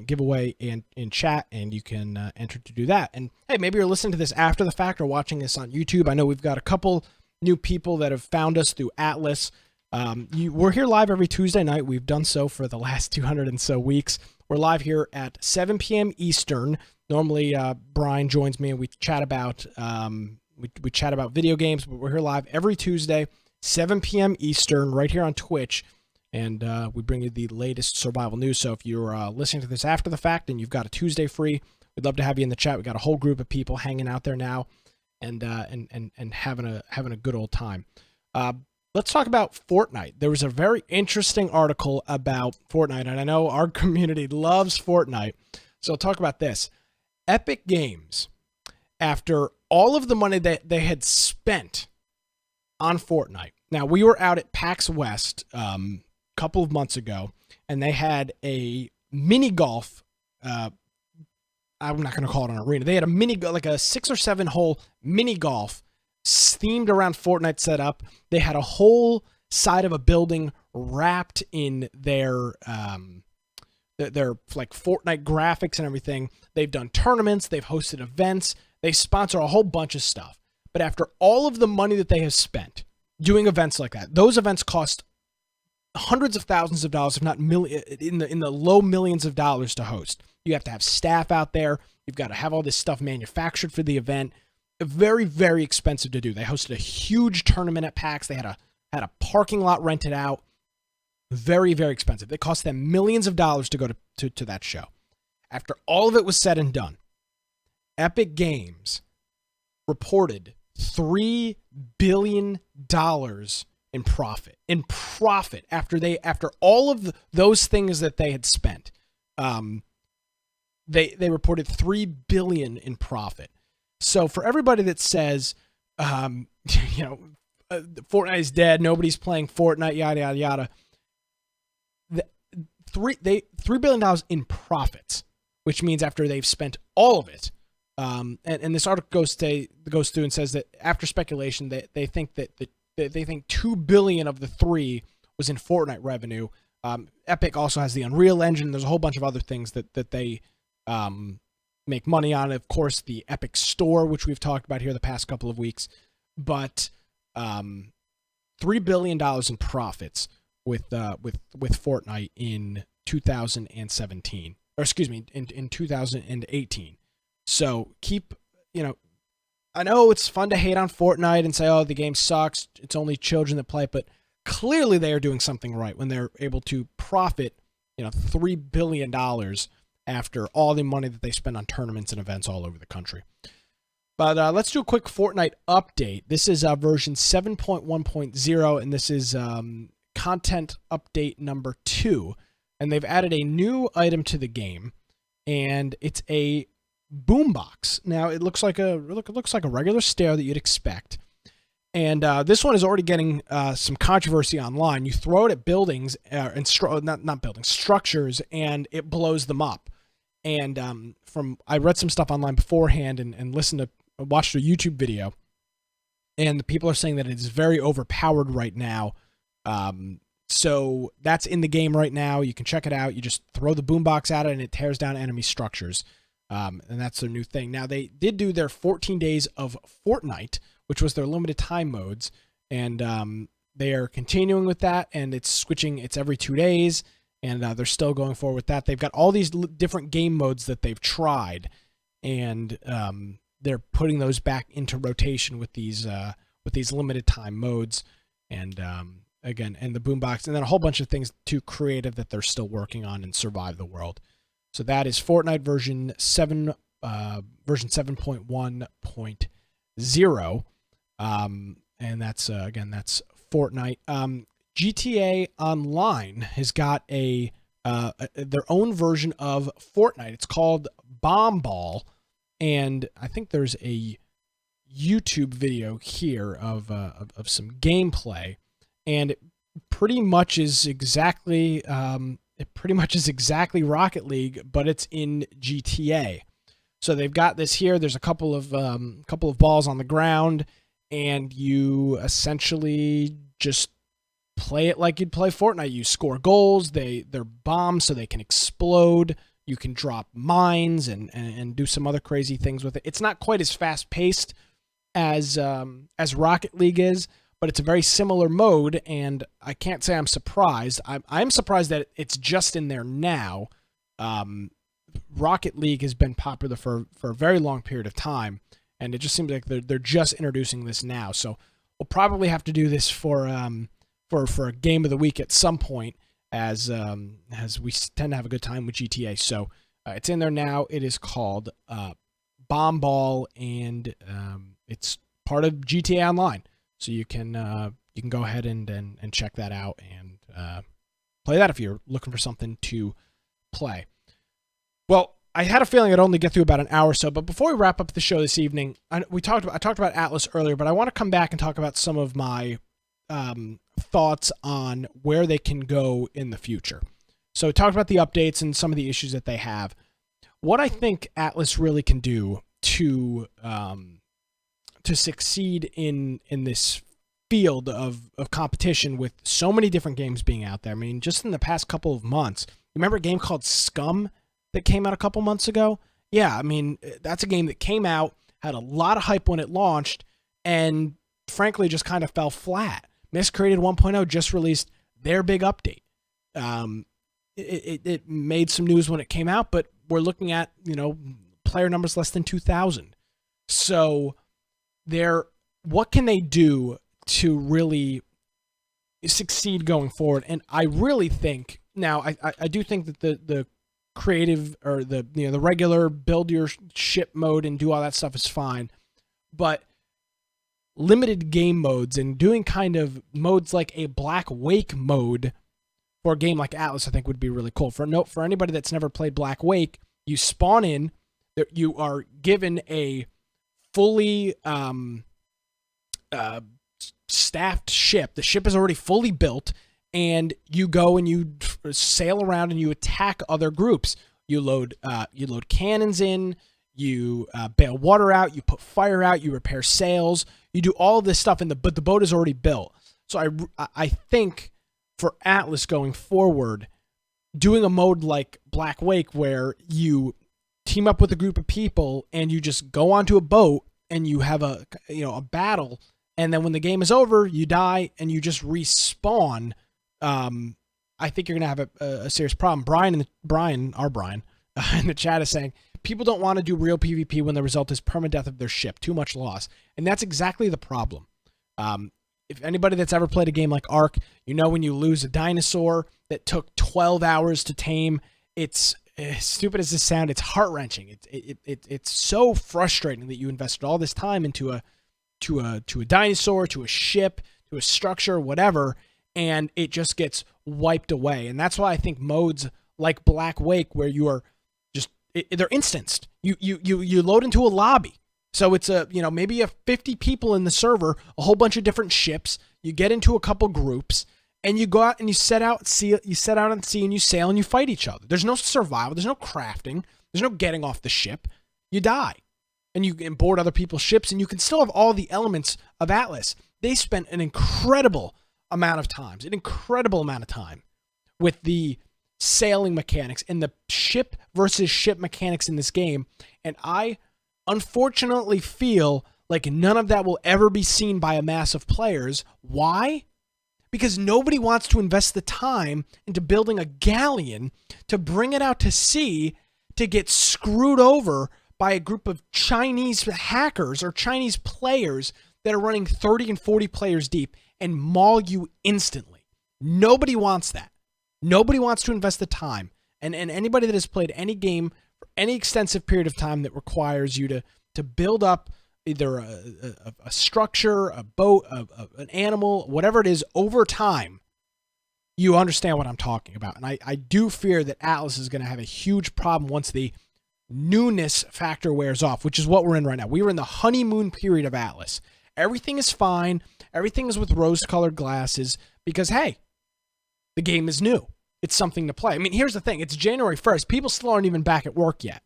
!giveaway in chat, and you can enter to do that. And hey, maybe you're listening to this after the fact or watching this on YouTube. I know we've got a couple new people that have found us through Atlas. We're here live every Tuesday night. We've done so for the last 200 and so weeks. We're live here at 7 p.m. Eastern. Normally, Brian joins me and we chat about we chat about video games, but we're here live every Tuesday, 7 p.m. Eastern, right here on Twitch, and we bring you the latest survival news. So if you're listening to this after the fact and you've got a Tuesday free, we'd love to have you in the chat. We got a whole group of people hanging out there now, and having a good old time. Let's talk about Fortnite. There was a very interesting article about Fortnite, and I know our community loves Fortnite, so I'll talk about this. Epic Games, after all of the money that they had spent on Fortnite. Now, we were out at PAX West a couple of months ago, and they had a mini golf. I'm not going to call it an arena. They had like a 6 or 7 hole mini golf themed around Fortnite set up. They had a whole side of a building wrapped in their like Fortnite graphics and everything. They've done tournaments. They've hosted events. They sponsor a whole bunch of stuff. But after all of the money that they have spent doing events like that, those events cost hundreds of thousands of dollars, if not in the low millions of dollars to host. You have to have staff out there. You've got to have all this stuff manufactured for the event. Very, very expensive to do. They hosted a huge tournament at PAX. They had a parking lot rented out. Very, very expensive. It cost them millions of dollars to go to that show. After all of it was said and done, Epic Games reported $3 billion in profit. After all of those things that they had spent, they reported $3 billion in profit. So for everybody that says, you know, Fortnite is dead. Nobody's playing Fortnite. Yada yada yada. The, $3 billion in profits, which means after they've spent all of it. And this article goes through and says that after speculation, they think that they think $2 billion of the $3 was in Fortnite revenue. Epic also has the Unreal Engine. There's a whole bunch of other things that they make money on. Of course, the Epic Store, which we've talked about here the past couple of weeks. But $3 billion in profits with Fortnite in 2017, or excuse me, in 2018. So I know it's fun to hate on Fortnite and say, oh, the game sucks, it's only children that play, but clearly they are doing something right when they're able to profit, $3 billion after all the money that they spend on tournaments and events all over the country. But let's do a quick Fortnite update. This is version 7.1.0, and this is content update number 2. And they've added a new item to the game, and it's a boombox. Now it looks like a regular stair that you'd expect, and this one is already getting some controversy online. You throw it at buildings and structures, and it blows them up. And I read some stuff online beforehand and watched a YouTube video, and the people are saying that it is very overpowered right now. So that's in the game right now. You can check it out. You just throw the boombox at it, and it tears down enemy structures. And that's their new thing. Now, they did do their 14 days of Fortnite, which was their limited time modes, and they are continuing with that, and it's switching. It's every 2 days, and they're still going forward with that. They've got all these different game modes that they've tried, and they're putting those back into rotation with these limited time modes, and again, and the boombox, and then a whole bunch of things too creative that they're still working on and Survive the World. So that is Fortnite version 7.1.0, and that's that's Fortnite. GTA Online has got their own version of Fortnite. It's called Bomb Ball, and I think there's a YouTube video here of some gameplay, and it pretty much is exactly Rocket League, but it's in GTA. So they've got this here. There's a couple of balls on the ground, and you essentially just play it like you'd play Fortnite. You score goals. They're bombs, so they can explode. You can drop mines and do some other crazy things with it. It's not quite as fast paced as Rocket League is, but it's a very similar mode, and I can't say I'm surprised. I'm surprised that it's just in there now. Rocket League has been popular for a very long period of time, and it just seems like they're just introducing this now. So we'll probably have to do this for a game of the week at some point, as we tend to have a good time with GTA. So it's in there now. It is called Bomb Ball, and it's part of GTA Online. So you can go ahead and check that out and play that if you're looking for something to play. Well, I had a feeling I'd only get through about an hour or so, but before we wrap up the show this evening, I talked about Atlas earlier, but I want to come back and talk about some of my thoughts on where they can go in the future. So we talked about the updates and some of the issues that they have. What I think Atlas really can do to succeed in this field of competition with so many different games being out there. I mean, just in the past couple of months, remember a game called Scum that came out a couple months ago? Yeah, I mean, that's a game that came out, had a lot of hype when it launched, and frankly just kind of fell flat. Miscreated 1.0 just released their big update. It made some news when it came out, but we're looking at, player numbers less than 2,000. So what can they do to really succeed going forward? And I really think now, I do think that the creative or the regular build your ship mode and do all that stuff is fine, but limited game modes and doing kind of modes like a Black Wake mode for a game like Atlas, I think would be really cool. For anybody that's never played Black Wake, you spawn in, you are given a fully uh, staffed ship. The ship is already fully built, and you go and you sail around and you attack other groups. You load cannons in. You bail water out. You put fire out. You repair sails. You do all of this stuff, but the boat is already built. So I think for Atlas going forward, doing a mode like Black Wake where you team up with a group of people and you just go onto a boat and you have a battle, and then when the game is over, you die and you just respawn. I think you're gonna have a serious problem. Brian in the chat is saying people don't want to do real PvP when the result is permadeath of their ship, too much loss, and that's exactly the problem. If anybody that's ever played a game like Ark, when you lose a dinosaur that took 12 hours to tame, it's as stupid as this sounds, it's heart-wrenching. It's so frustrating that you invested all this time into a dinosaur, to a ship, to a structure, whatever, and it just gets wiped away. And that's why I think modes like Black Wake, where you are they're instanced. You load into a lobby. So it's maybe 50 people in the server, a whole bunch of different ships. You get into a couple groups, and you go out and you set out at sea and you sail and you fight each other. There's no survival. There's no crafting. There's no getting off the ship. You die, and you can board other people's ships, and you can still have all the elements of Atlas. They spent an incredible amount of time with the sailing mechanics and the ship versus ship mechanics in this game, and I unfortunately feel like none of that will ever be seen by a mass of players. Why? Because nobody wants to invest the time into building a galleon to bring it out to sea to get screwed over by a group of Chinese hackers or Chinese players that are running 30 and 40 players deep and maul you instantly. Nobody wants that. Nobody wants to invest the time. And anybody that has played any game for any extensive period of time that requires you to build up either a structure, a boat, an animal, whatever it is, over time, you understand what I'm talking about. And I do fear that Atlas is going to have a huge problem once the newness factor wears off, which is what we're in right now. We were in the honeymoon period of Atlas. Everything is fine. Everything is with rose-colored glasses because, hey, the game is new. It's something to play. I mean, here's the thing. It's January 1st. People still aren't even back at work yet.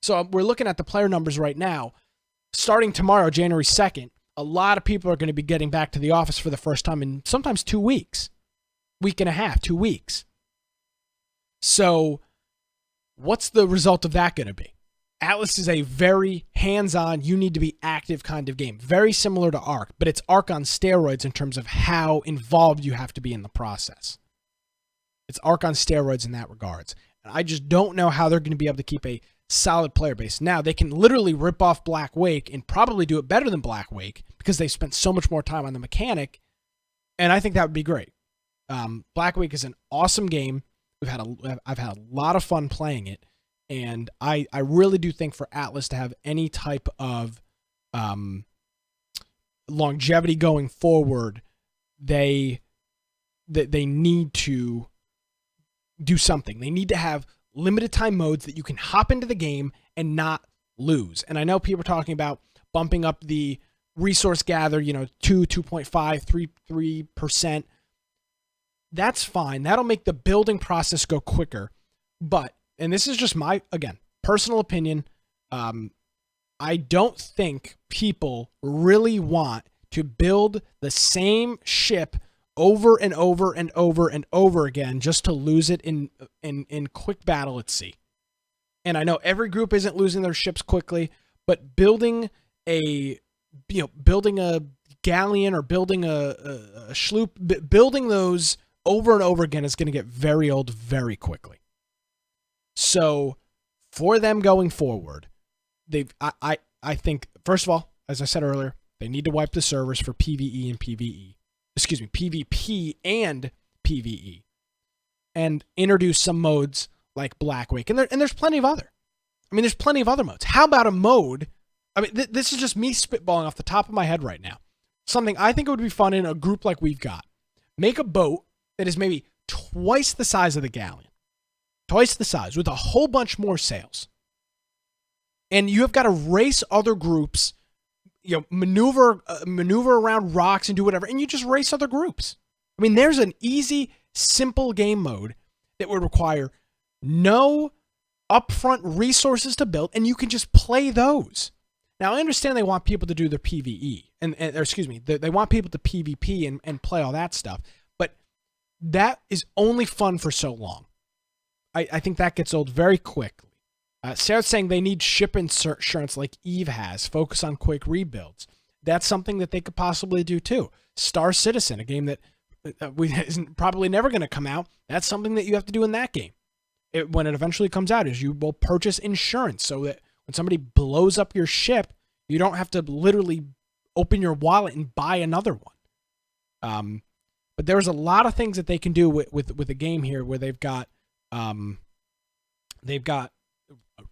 So we're looking at the player numbers right now. Starting tomorrow, January 2nd, a lot of people are going to be getting back to the office for the first time in sometimes 2 weeks. Week and a half, 2 weeks. So what's the result of that going to be? Atlas is a very hands-on, you need to be active kind of game. Very similar to Ark, but it's Ark on steroids in terms of how involved you have to be in the process. It's Ark on steroids in that regards. And I just don't know how they're going to be able to keep a solid player base. Now, they can literally rip off Black Wake and probably do it better than Black Wake because they spent so much more time on the mechanic, and I think that would be great. Black Wake is an awesome game. I've had a lot of fun playing it, and I really do think for Atlas to have any type of longevity going forward, they need to do something. They need to have limited time modes that you can hop into the game and not lose. And I know people are talking about bumping up the resource gather, 2.5, 3%. That's fine. That'll make the building process go quicker. But, and this is just my, again, personal opinion, I don't think people really want to build the same ship over and over and over and over again just to lose it in quick battle at sea. And I know every group isn't losing their ships quickly, but building a galleon or building a sloop, building those over and over again is going to get very old very quickly. So for them going forward, I think, first of all, as I said earlier, they need to wipe the servers for PvE and PvE. Excuse me, PvP and PvE, and introduce some modes like Black Wake, and there's plenty of other. I mean, there's plenty of other modes. How about a mode? I mean, this is just me spitballing off the top of my head right now. Something I think it would be fun in a group like we've got. Make a boat that is maybe twice the size of the galleon, twice the size, with a whole bunch more sails, and you have got to race other groups maneuver around rocks and do whatever, and you just race other groups. I mean, there's an easy, simple game mode that would require no upfront resources to build, and you can just play those. Now, I understand they want people to do their PvE, they want people to PvP and play all that stuff, but that is only fun for so long. I think that gets old very quickly. Sarah's saying they need ship insurance like Eve has. Focus on quick rebuilds. That's something that they could possibly do too. Star Citizen, a game that isn't probably never going to come out. That's something that you have to do in that game. When it eventually comes out, is you will purchase insurance so that when somebody blows up your ship, you don't have to literally open your wallet and buy another one. But there's a lot of things that they can do with a game here where they've got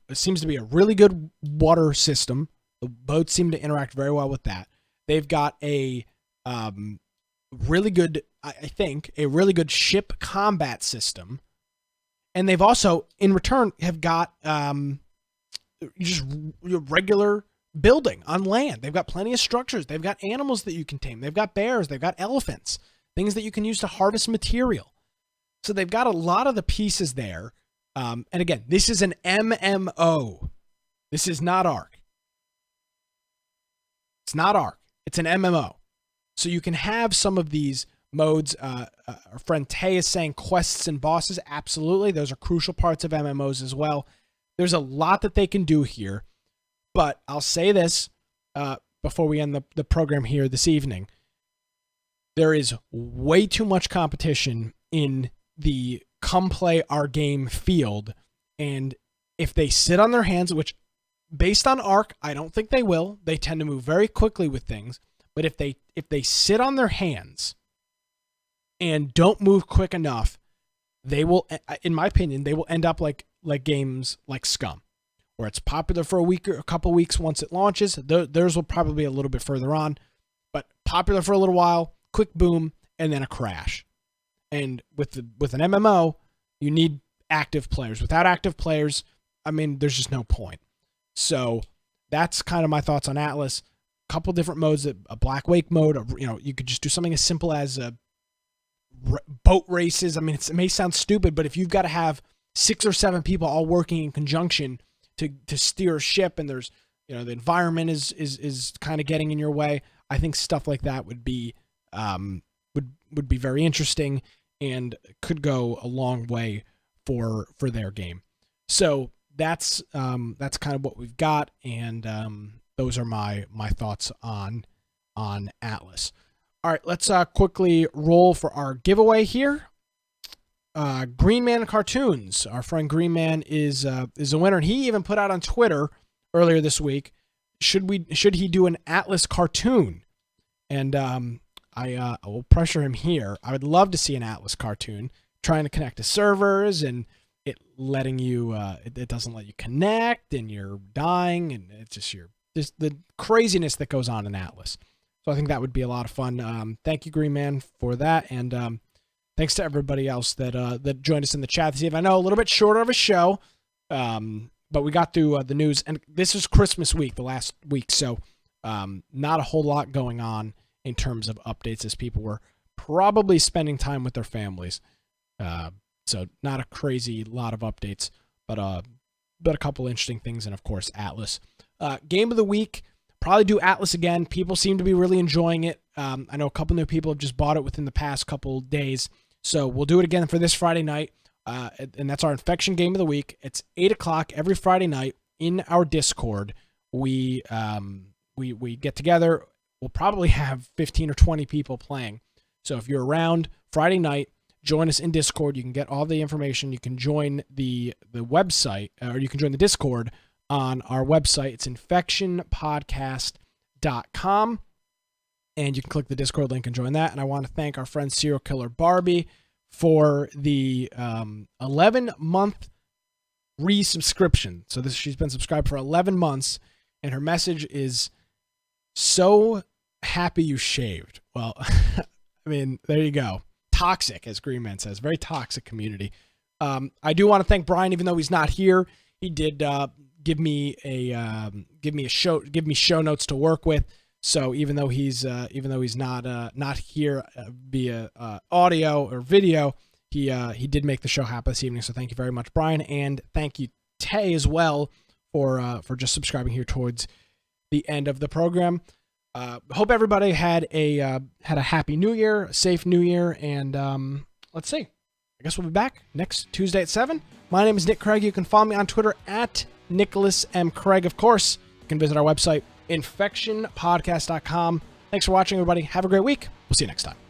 it seems to be a really good water system. The boats seem to interact very well with that. They've got a really good, I think, a really good ship combat system. And they've also, in return, have got just regular building on land. They've got plenty of structures. They've got animals that you can tame. They've got bears. They've got elephants, things that you can use to harvest material. So they've got a lot of the pieces there. And again, this is an MMO. This is not ARC. It's not ARC. It's an MMO. So you can have some of these modes. Our friend Tay is saying quests and bosses. Absolutely. Those are crucial parts of MMOs as well. There's a lot that they can do here. But I'll say this before we end the program here this evening. There is way too much competition in the come play our game field, and if they sit on their hands, which based on ARC, I don't think they will. They tend to move very quickly with things, but if they sit on their hands and don't move quick enough, they will, in my opinion, they will end up like games like Scum, where it's popular for a week or a couple weeks once it launches. Theirs will probably be a little bit further on, but popular for a little while, quick boom, and then a crash. And with an MMO, you need active players. Without active players, I mean, there's just no point. So that's kind of my thoughts on Atlas. A couple different modes, a Black Wake mode. You could just do something as simple as boat races. I mean, it may sound stupid, but if you've got to have 6 or 7 people all working in conjunction to steer a ship, and there's the environment is kind of getting in your way, I think stuff like that would be would be very interesting and could go a long way for their game. So that's kind of what we've got, and those are my thoughts on Atlas. All right, let's quickly roll for our giveaway here. Green Man Cartoons, our friend Green Man is a winner, and he even put out on Twitter earlier this week, should he do an Atlas cartoon? And I will pressure him here. I would love to see an Atlas cartoon, trying to connect to servers and it letting you, it doesn't let you connect and you're dying, and it's just the craziness that goes on in Atlas. So I think that would be a lot of fun. Thank you, Green Man, for that. And thanks to everybody else that joined us in the chat this evening. I know a little bit shorter of a show, but we got through the news. And this is Christmas week, the last week. So not a whole lot going on in terms of updates, as people were probably spending time with their families. So not a crazy lot of updates, but a couple interesting things. And of course, Atlas. Game of the week, probably do Atlas again. People seem to be really enjoying it. I know a couple new people have just bought it within the past couple days. So we'll do it again for this Friday night. And that's our Infection Game of the Week. It's 8 o'clock every Friday night in our Discord. We get together. We'll probably have 15 or 20 people playing. So if you're around Friday night, join us in Discord. You can get all the information. You can join the website, or you can join the Discord on our website. It's infectionpodcast.com. And you can click the Discord link and join that. And I want to thank our friend Serial Killer Barbie for the 11-month resubscription. So she's been subscribed for 11 months, and her message is, so happy you shaved. Well, I mean, there you go. Toxic, as Green Man says. Very toxic community. I do want to thank Brian, even though he's not here. He did give me show notes to work with. So even though he's not here via audio or video, he did make the show happen this evening. So thank you very much, Brian, and thank you, Tay, as well for just subscribing here towards the end of the program. Hope everybody had a happy New Year, a safe New Year, and let's see. I guess we'll be back next Tuesday at 7. My name is Nick Craig. You can follow me on Twitter at Nicholas M. Craig. Of course, you can visit our website, infectionpodcast.com. Thanks for watching, everybody. Have a great week. We'll see you next time.